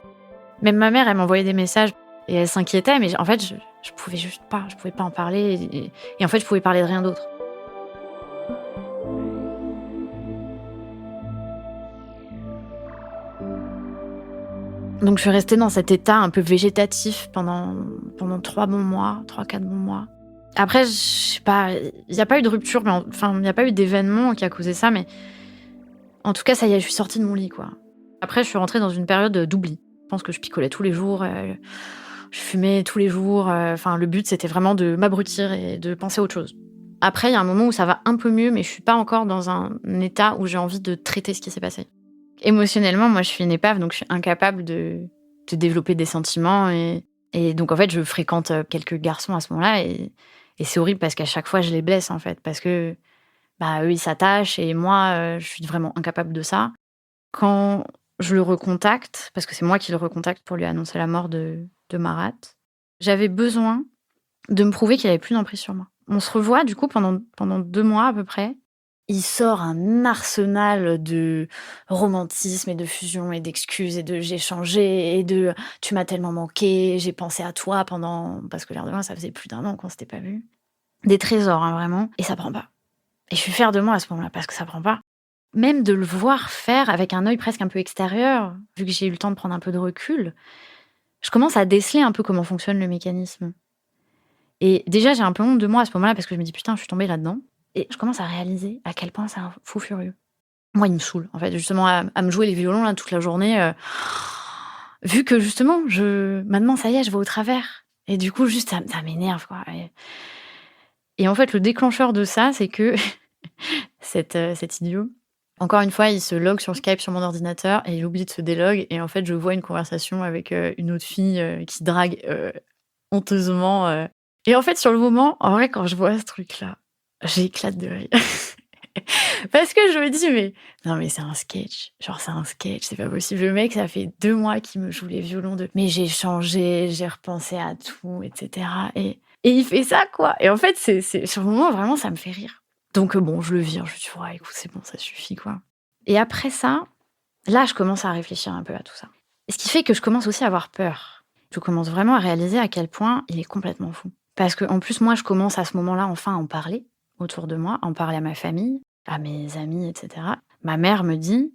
S2: Même ma mère, elle m'envoyait des messages et elle s'inquiétait, mais en fait, je pouvais juste pas, je pouvais pas en parler et en fait, je pouvais parler de rien d'autre. Donc je suis restée dans cet état un peu végétatif pendant 3 bons mois, 3-4 bons mois. Après, je sais pas, il y a pas eu de rupture, mais enfin, il y a pas eu d'événement qui a causé ça, mais en tout cas, ça y est, je suis sortie de mon lit, quoi. Après, je suis rentrée dans une période, d'oubli. Je pense que je picolais tous les jours, je fumais tous les jours, enfin, le but, c'était vraiment de m'abrutir et de penser à autre chose. Après, il y a un moment où ça va un peu mieux, mais je suis pas encore dans un état où j'ai envie de traiter ce qui s'est passé. Émotionnellement, moi, je suis une épave, donc je suis incapable de développer des sentiments et donc en fait, je fréquente, quelques garçons à ce moment-là et c'est horrible parce qu'à chaque fois, je les blesse, en fait, parce que, bah, eux, ils s'attachent et moi, je suis vraiment incapable de ça. Quand je le recontacte, parce que c'est moi qui le recontacte pour lui annoncer la mort de Marat, j'avais besoin de me prouver qu'il avait plus d'emprise sur moi. On se revoit du coup pendant 2 mois à peu près. Il sort un arsenal de romantisme et de fusion et d'excuses et de «j'ai changé» et de «tu m'as tellement manqué, j'ai pensé à toi pendant» parce que l'air de rien, ça faisait plus d'1 an qu'on s'était pas vus. Des trésors, hein, vraiment et ça prend pas. Et je suis fière de moi à ce moment-là parce que ça prend pas. Même de le voir faire avec un œil presque un peu extérieur, vu que j'ai eu le temps de prendre un peu de recul, je commence à déceler un peu comment fonctionne le mécanisme. Et déjà, j'ai un peu honte de moi à ce moment-là parce que je me dis: «Putain, je suis tombée là-dedans» et je commence à réaliser à quel point c'est un fou furieux. Moi, il me saoule, en fait, justement, à me jouer les violons, là, toute la journée, vu que justement, maintenant, ça y est, je vois au travers et du coup, juste, ça m'énerve, quoi et en fait, le déclencheur de ça, c'est que cet idiot, encore une fois, il se log sur Skype sur mon ordinateur et il oublie de se délog et en fait, je vois une conversation avec, une autre fille, qui drague, honteusement, et en fait, sur le moment, en vrai, quand je vois ce truc-là, j'éclate de rire Parce que je me dis: «Mais non, mais c'est un sketch, genre c'est un sketch, c'est pas possible. Le mec, ça fait 2 mois qu'il me joue les violons de mais j'ai changé, j'ai repensé à tout et cetera et il fait ça, quoi» et en fait, c'est sur le moment, vraiment, ça me fait rire. Donc bon, je le vire, je lui dis: «Ouais, écoute, c'est bon, ça suffit, quoi» et après ça, là, je commence à réfléchir un peu à tout ça. Ce qui fait que je commence aussi à avoir peur. Je commence vraiment à réaliser à quel point il est complètement fou. Parce qu'en plus, moi, je commence à ce moment-là, enfin, à en parler autour de moi, à en parler à ma famille, à mes amis et cetera. Ma mère me dit: «De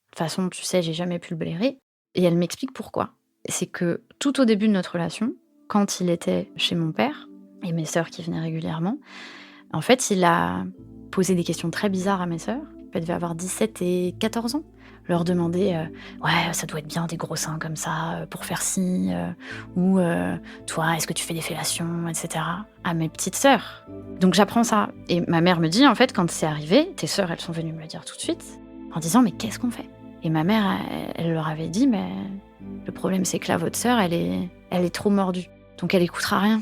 S2: toute façon, tu sais, j'ai jamais pu le blairer» et elle m'explique pourquoi. C'est que tout au début de notre relation, quand il était chez mon père et mes sœurs qui venaient régulièrement, en fait, il a posé des questions très bizarres à mes sœurs. Elles devaient avoir 17 et 14 ans. Leur demander, «Ouais, ça doit être bien des gros seins comme ça, pour faire ci, ou toi, est-ce que tu fais des fellations?» et cetera, à mes petites sœurs. Donc j'apprends ça et ma mère me dit: «En fait, quand c'est arrivé, tes sœurs, elles sont venues me le dire tout de suite, en disant: "Mais qu'est-ce qu'on fait?" et ma mère, elle leur avait dit: «Mais le problème, c'est que là, votre sœur, elle est trop mordue, donc elle écoutera rien».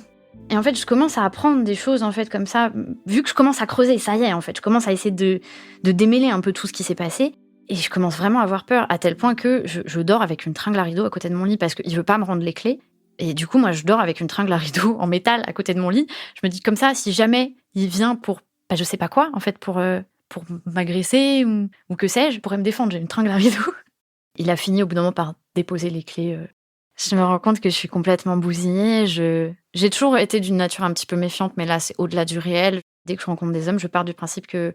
S2: Et en fait, je commence à apprendre des choses, en fait, comme ça, vu que je commence à creuser, ça y est, en fait, je commence à essayer de démêler un peu tout ce qui s'est passé et je commence vraiment à avoir peur, à tel point que je dors avec une tringle à rideau à côté de mon lit parce qu'il veut pas me rendre les clés et du coup, moi, je dors avec une tringle à rideau en métal à côté de mon lit. Je me dis comme ça, si jamais il vient pour, je sais pas quoi, en fait, pour m'agresser ou que sais-je, pourrait me défendre, j'ai une tringle à rideau. Il a fini au bout d'un moment par déposer les clés. Je me rends compte que je suis complètement bousillée. J'ai toujours été d'une nature un petit peu méfiante, mais là, c'est au-delà du réel. Dès que je rencontre des hommes, je pars du principe qu'ils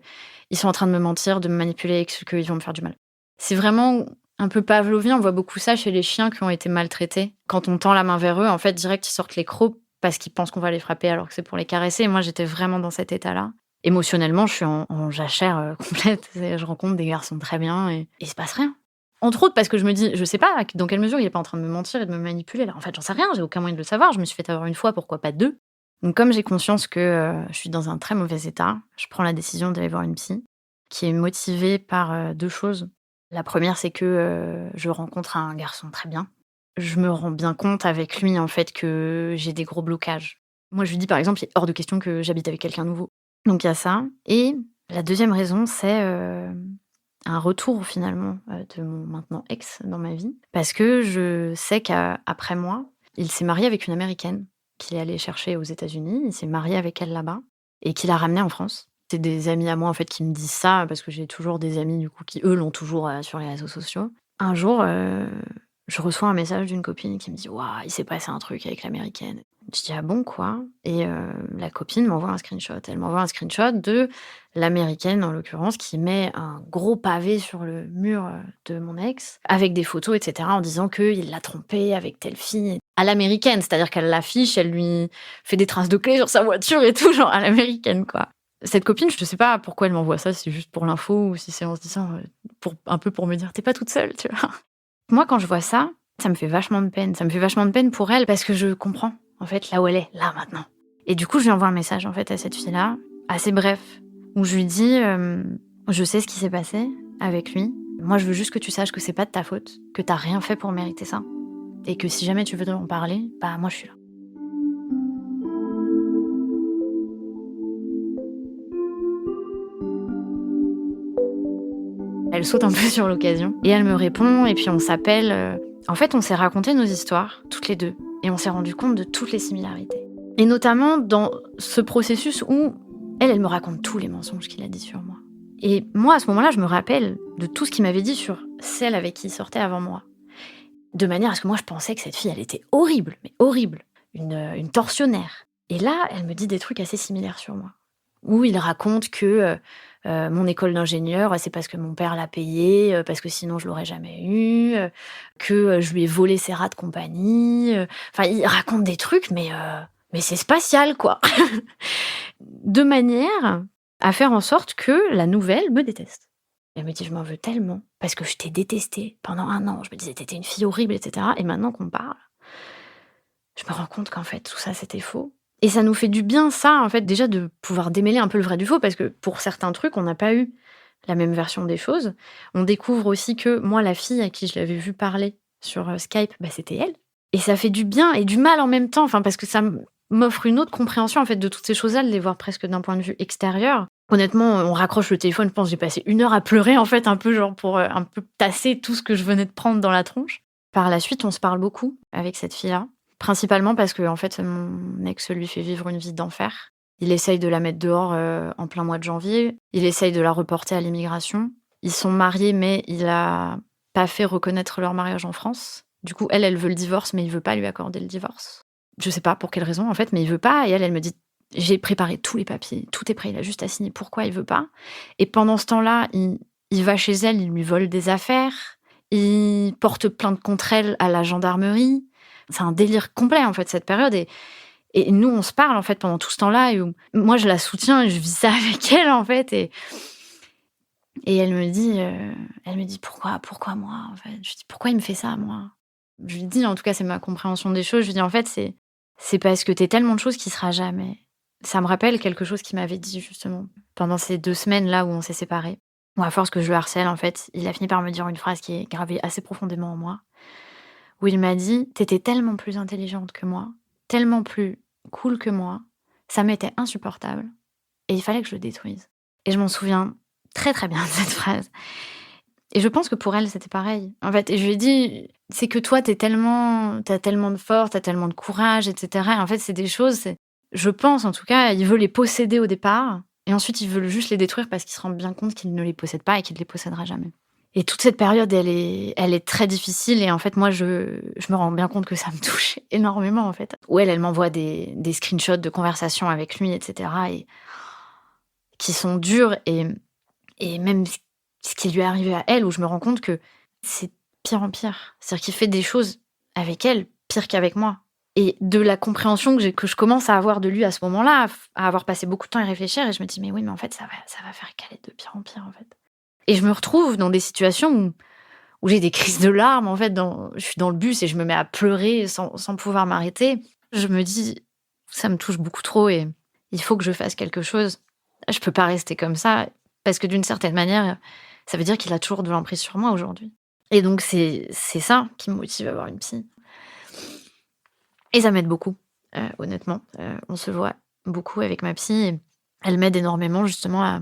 S2: sont en train de me mentir, de me manipuler et qu'ils vont me faire du mal. C'est vraiment un peu pavlovien. On voit beaucoup ça chez les chiens qui ont été maltraités. Quand on tend la main vers eux, en fait, direct, ils sortent les crocs parce qu'ils pensent qu'on va les frapper alors que c'est pour les caresser. Et moi, j'étais vraiment dans cet état-là. Émotionnellement, je suis en jachère complète. Je rencontre des garçons très bien et il se passe rien. Entre autres parce que je me dis: «Je sais pas dans quelle mesure il est pas en train de me mentir et de me manipuler là». En fait, j'en sais rien, j'ai aucun moyen de le savoir. Je me suis fait avoir une fois, pourquoi pas 2. Donc comme j'ai conscience que, je suis dans un très mauvais état, je prends la décision d'aller voir une psy, qui est motivée par, 2 choses. La première, c'est que, je rencontre un garçon très bien. Je me rends bien compte avec lui, en fait, que j'ai des gros blocages. Moi, je lui dis, par exemple: «Il est hors de question que j'habite avec quelqu'un de nouveau». Donc il y a ça et la deuxième raison, c'est, un retour finalement, de mon maintenant ex dans ma vie. Parce que je sais qu'après moi, il s'est marié avec une Américaine qu'il est allé chercher aux États-Unis. Il s'est marié avec elle là-bas et qu'il a ramenée en France. C'est des amis à moi, en fait, qui me disent ça parce que j'ai toujours des amis, du coup, qui eux l'ont toujours, sur les réseaux sociaux. Un jour, je reçois un message d'une copine qui me dit: «Waouh, il s'est passé un truc avec l'américaine». Je dis: «Ah bon, quoi?» et la copine m'envoie un screenshot. Elle m'envoie un screenshot de l'américaine, en l'occurrence, qui met un gros pavé sur le mur, de mon ex, avec des photos et cetera, en disant qu'il l'a trompée avec telle fille. À l'américaine, c'est-à-dire qu'elle l'affiche, elle lui fait des traces de clés sur sa voiture et tout, genre à l'américaine, quoi. Cette copine, je sais pas pourquoi elle m'envoie ça, si c'est juste pour l'info ou si c'est en se disant, pour un peu pour me dire: «Tu es pas toute seule», tu vois? Moi, quand je vois ça, ça me fait vachement de peine. Ça me fait vachement de peine pour elle parce que je comprends, en fait, là où elle est, là, maintenant. Et du coup, je lui envoie un message, en fait, à cette fille-là, assez bref, où je lui dis, «Je sais ce qui s'est passé avec lui. Moi, je veux juste que tu saches que c'est pas de ta faute, que t'as rien fait pour mériter ça. Et que si jamais tu veux en parler, bah, moi, je suis là». Elle saute un peu sur l'occasion et elle me répond et puis on s'appelle. En fait, on s'est raconté nos histoires, toutes les deux, et on s'est rendu compte de toutes les similarités. Et notamment dans ce processus où elle me raconte tous les mensonges qu'il a dit sur moi. Et moi, à ce moment-là, je me rappelle de tout ce qu'il m'avait dit sur celle avec qui il sortait avant moi. De manière à ce que moi, je pensais que cette fille, elle était horrible, mais horrible, une tortionnaire. Et là, elle me dit des trucs assez similaires sur moi. Où il raconte que mon école d'ingénieur, c'est parce que mon père l'a payée, parce que sinon je l'aurais jamais eue, que, je lui ai volé ses rats de compagnie, enfin il raconte des trucs mais c'est spatial quoi. De manière à faire en sorte que la nouvelle me déteste. Elle me dit: «Je m'en veux tellement parce que je t'ai détestée pendant 1 an. Je me disais: "Tu étais une fille horrible" et cetera et maintenant qu'on parle, je me rends compte qu'en fait tout ça c'était faux». Et ça nous fait du bien ça, en fait, déjà de pouvoir démêler un peu le vrai du faux parce que pour certains trucs, on n'a pas eu la même version des choses. On découvre aussi que moi, la fille à qui je l'avais vue parler sur, Skype, bah, c'était elle. Et ça fait du bien et du mal en même temps, enfin parce que ça m'offre une autre compréhension, en fait, de toutes ces choses-là, de les voir presque d'un point de vue extérieur. Honnêtement, on raccroche le téléphone, je pense que j'ai passé 1 heure à pleurer en fait, un peu genre pour, un peu tasser tout ce que je venais de prendre dans la tronche. Par la suite, on se parle beaucoup avec cette fille-là, principalement parce qu'en fait, mon ex lui fait vivre une vie d'enfer. Il essaye de la mettre dehors, en plein mois de janvier. Il essaye de la reporter à l'immigration. Ils sont mariés, mais il a pas fait reconnaître leur mariage en France. Du coup, elle veut le divorce, mais il veut pas lui accorder le divorce. Je sais pas pour quelle raison en fait, mais il veut pas et elle me dit: «J'ai préparé tous les papiers, tout est prêt, il a juste à signer. Pourquoi il veut pas?» Et pendant ce temps-là, il va chez elle, il lui vole des affaires, il porte plainte contre elle à la gendarmerie. C'est un délire complet en fait cette période et nous on se parle en fait pendant tout ce temps-là et où moi je la soutiens et je vis ça avec elle en fait et elle me dit: «Pourquoi moi?» en fait. Je lui dis: «Pourquoi il me fait ça moi?» Je lui dis, en tout cas c'est ma compréhension des choses, je lui dis: «En fait c'est parce que tu es tellement de choses qu'il sera jamais». Ça me rappelle quelque chose qu'il m'avait dit justement pendant ces 2 semaines-là où on s'est séparés. Où à force que je le harcèle en fait, il a fini par me dire une phrase qui est gravée assez profondément en moi, où il m'a dit: «Tu étais tellement plus intelligente que moi, tellement plus cool que moi, ça m'était insupportable et il fallait que je le détruise». Et je m'en souviens très, très bien de cette phrase et je pense que pour elle, c'était pareil. En fait et je lui ai dit: «C'est que toi, tu as tellement de force, tu as tellement de courage et cetera». Et en fait, c'est des choses, je pense en tout cas, il veut les posséder au départ et ensuite il veut juste les détruire parce qu'il se rend bien compte qu'il ne les possède pas et qu'il ne les possédera jamais. Et toute cette période, elle est très difficile et en fait, moi, je me rends bien compte que ça me touche énormément, en fait. Où elle m'envoie des screenshots de conversations avec lui et cetera et qui sont durs et même ce qui lui est arrivé à elle, où je me rends compte que c'est pire en pire. C'est-à-dire qu'il fait des choses avec elle pire qu'avec moi. Et de la compréhension que je commence à avoir de lui à ce moment-là, à avoir passé beaucoup de temps à y réfléchir et je me dis: «Mais oui, mais en fait, ça va faire qu'aller de pire en pire, en fait». Et je me retrouve dans des situations où j'ai des crises de larmes, en fait, je suis dans le bus et je me mets à pleurer sans pouvoir m'arrêter. Je me dis: «Ça me touche beaucoup trop et il faut que je fasse quelque chose. Je peux pas rester comme ça», parce que d'une certaine manière, ça veut dire qu'il a toujours de l'emprise sur moi aujourd'hui. Et donc c'est ça qui me motive à voir une psy et ça m'aide beaucoup, honnêtement. On se voit beaucoup avec ma psy et elle m'aide énormément justement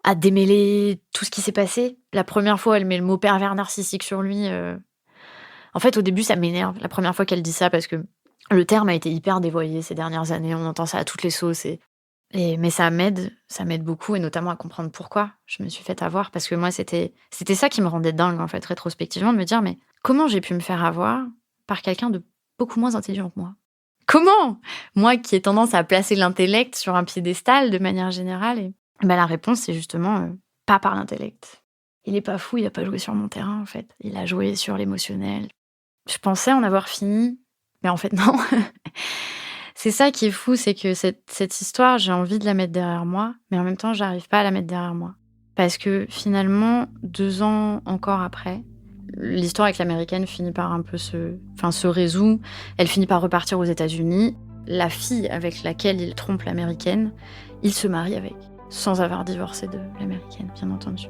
S2: à démêler tout ce qui s'est passé. La première fois, elle met le mot pervers narcissique sur lui, en fait, au début, ça m'énerve, la première fois qu'elle dit ça parce que le terme a été hyper dévoyé ces dernières années. On entend ça à toutes les sauces mais ça m'aide beaucoup et notamment à comprendre pourquoi je me suis fait avoir parce que moi, c'était ça qui me rendait dingue, en fait, rétrospectivement, de me dire: «Mais comment j'ai pu me faire avoir par quelqu'un de beaucoup moins intelligent que moi?» Comment? Moi qui ai tendance à placer l'intellect sur un piédestal de manière générale la réponse, c'est justement, pas par l'intellect. Il est pas fou, il a pas joué sur mon terrain, en fait. Il a joué sur l'émotionnel. Je pensais en avoir fini, mais en fait non. C'est ça qui est fou, c'est que cette histoire, j'ai envie de la mettre derrière moi, mais en même temps, j'arrive pas à la mettre derrière moi. Parce que finalement, 2 ans encore après, l'histoire avec l'américaine finit par un peu se résout. Elle finit par repartir aux États-Unis. La fille avec laquelle il trompe l'américaine, il se marie avec, sans avoir divorcé de l'américaine, bien entendu.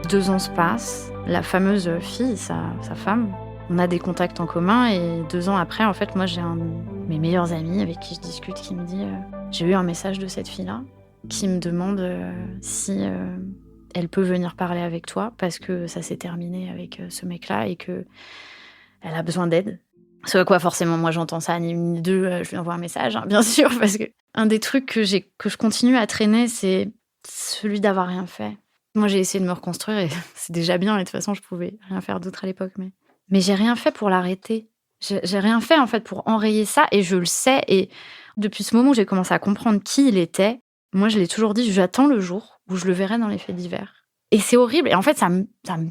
S2: 2 ans se passent, la fameuse fille, sa femme, on a des contacts en commun et 2 ans après, en fait, moi, j'ai un de mes meilleurs amis avec qui je discute qui me dit, «J'ai eu un message de cette fille-là qui me demande, si, elle peut venir parler avec toi parce que ça s'est terminé avec, ce mec-là et qu'elle a besoin d'aide». Ce à quoi forcément moi j'entends ça, ni une ni deux, je lui envoie un message, hein, bien sûr, parce que un des trucs que je continue à traîner, c'est celui d'avoir rien fait. Moi, j'ai essayé de me reconstruire et c'est déjà bien et de toute façon, je pouvais rien faire d'autre à l'époque, mais j'ai rien fait pour l'arrêter. J'ai rien fait, en fait, pour enrayer ça et je le sais et depuis ce moment où j'ai commencé à comprendre qui il était, moi, je l'ai toujours dit: «J'attends le jour où je le verrai dans les faits divers». Et c'est horrible et en fait, ça me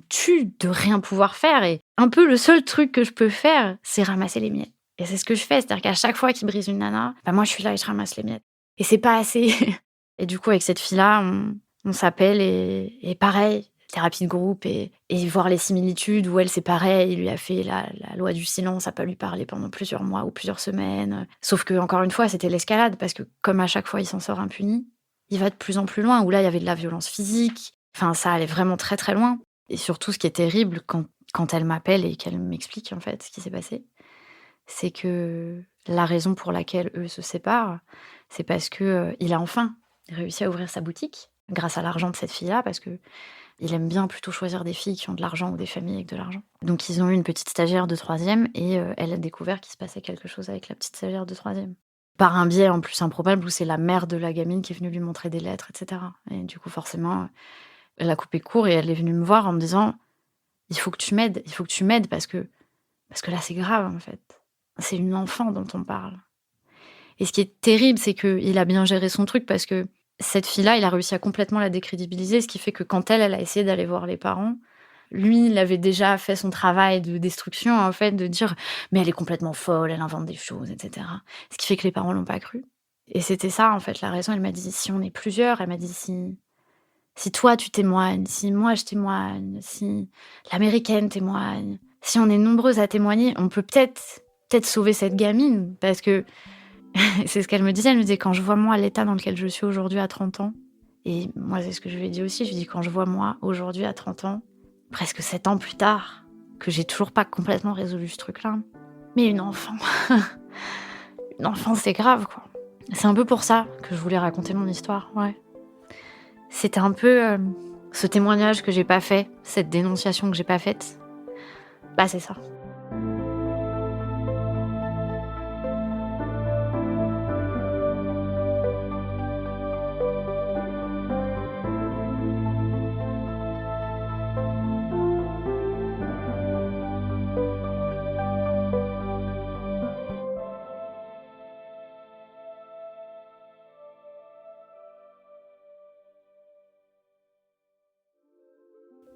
S2: tue de rien pouvoir faire et un peu le seul truc que je peux faire, c'est ramasser les miettes. Et c'est ce que je fais, c'est-à-dire qu'à chaque fois qu'il brise une nana, moi, je suis là et je ramasse les miettes et c'est pas assez. Et du coup, avec cette fille-là, on s'appelle et pareil, thérapie de groupe et voir les similitudes où elle, c'est pareil, il lui a fait la loi du silence, à pas lui parler pendant plusieurs mois ou plusieurs semaines. Sauf que encore une fois, c'était l'escalade parce que comme à chaque fois, il s'en sort impuni, il va de plus en plus loin, où là, il y avait de la violence physique. Enfin, ça allait vraiment très, très loin et surtout, ce qui est terrible quand elle m'appelle et qu'elle m'explique, en fait, ce qui s'est passé, c'est que la raison pour laquelle eux se séparent, c'est parce que, il a enfin réussi à ouvrir sa boutique grâce à l'argent de cette fille-là, parce qu'il aime bien plutôt choisir des filles qui ont de l'argent ou des familles avec de l'argent. Donc ils ont eu une petite stagiaire de 3e et elle a découvert qu'il se passait quelque chose avec la petite stagiaire de 3e. Par un biais en plus improbable où c'est la mère de la gamine qui est venue lui montrer des lettres et cetera et du coup forcément, elle a coupé court et elle est venue me voir en me disant: «Il faut que tu m'aides, il faut que tu m'aides parce que là c'est grave en fait. C'est une enfant dont on parle». Et ce qui est terrible, c'est qu'il a bien géré son truc parce que cette fille-là, il a réussi à complètement la décrédibiliser, ce qui fait que quand elle a essayé d'aller voir les parents, lui, il avait déjà fait son travail de destruction, en fait, de dire: «Mais elle est complètement folle, elle invente des choses» et cetera. Ce qui fait que les parents l'ont pas cru et c'était ça, en fait, la raison. Elle m'a dit: «Si on est plusieurs», elle m'a dit: Si toi tu témoignes, si moi je témoigne, si l'américaine témoigne, si on est nombreuses à témoigner, on peut peut-être sauver cette gamine» parce que c'est ce qu'elle me disait. Elle me disait: «Quand je vois moi l'état dans lequel je suis aujourd'hui à 30 ans» et moi c'est ce que je lui ai dit aussi, je lui ai dit: «Quand je vois moi aujourd'hui à 30 ans, presque 7 ans plus tard, que j'ai toujours pas complètement résolu ce truc-là, mais une enfant, une enfant c'est grave quoi». C'est un peu pour ça que je voulais raconter mon histoire, ouais. C'était un peu, ce témoignage que j'ai pas fait, cette dénonciation que j'ai pas faite, bah c'est ça.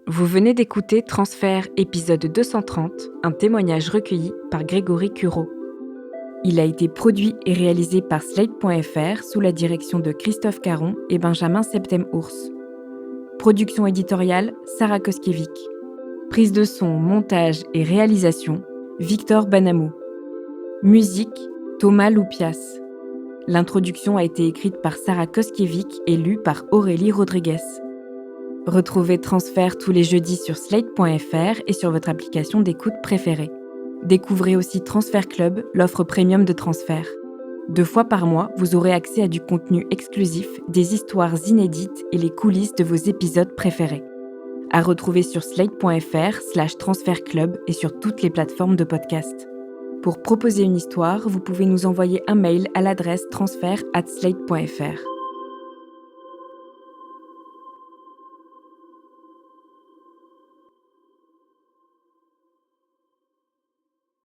S1: Vous venez d'écouter Transfert épisode 230, un témoignage recueilli par Grégory Cureau. Il a été produit et réalisé par Slate.fr sous la direction de Christophe Caron et Benjamin Septem-Ours. Production éditoriale, Sarah Koskiewicz. Prise de son, montage et réalisation, Victor Banamou. Musique, Thomas Loupias. L'introduction a été écrite par Sarah Koskiewicz et lue par Aurélie Rodriguez. Retrouvez Transfert tous les jeudis sur Slate.fr et sur votre application d'écoute préférée. Découvrez aussi Transfert Club, l'offre premium de Transfert. 2 fois par mois, vous aurez accès à du contenu exclusif, des histoires inédites et les coulisses de vos épisodes préférés. À retrouver sur slate.fr/transfertclub et sur toutes les plateformes de podcast. Pour proposer une histoire, vous pouvez nous envoyer un mail à l'adresse transfert@slate.fr.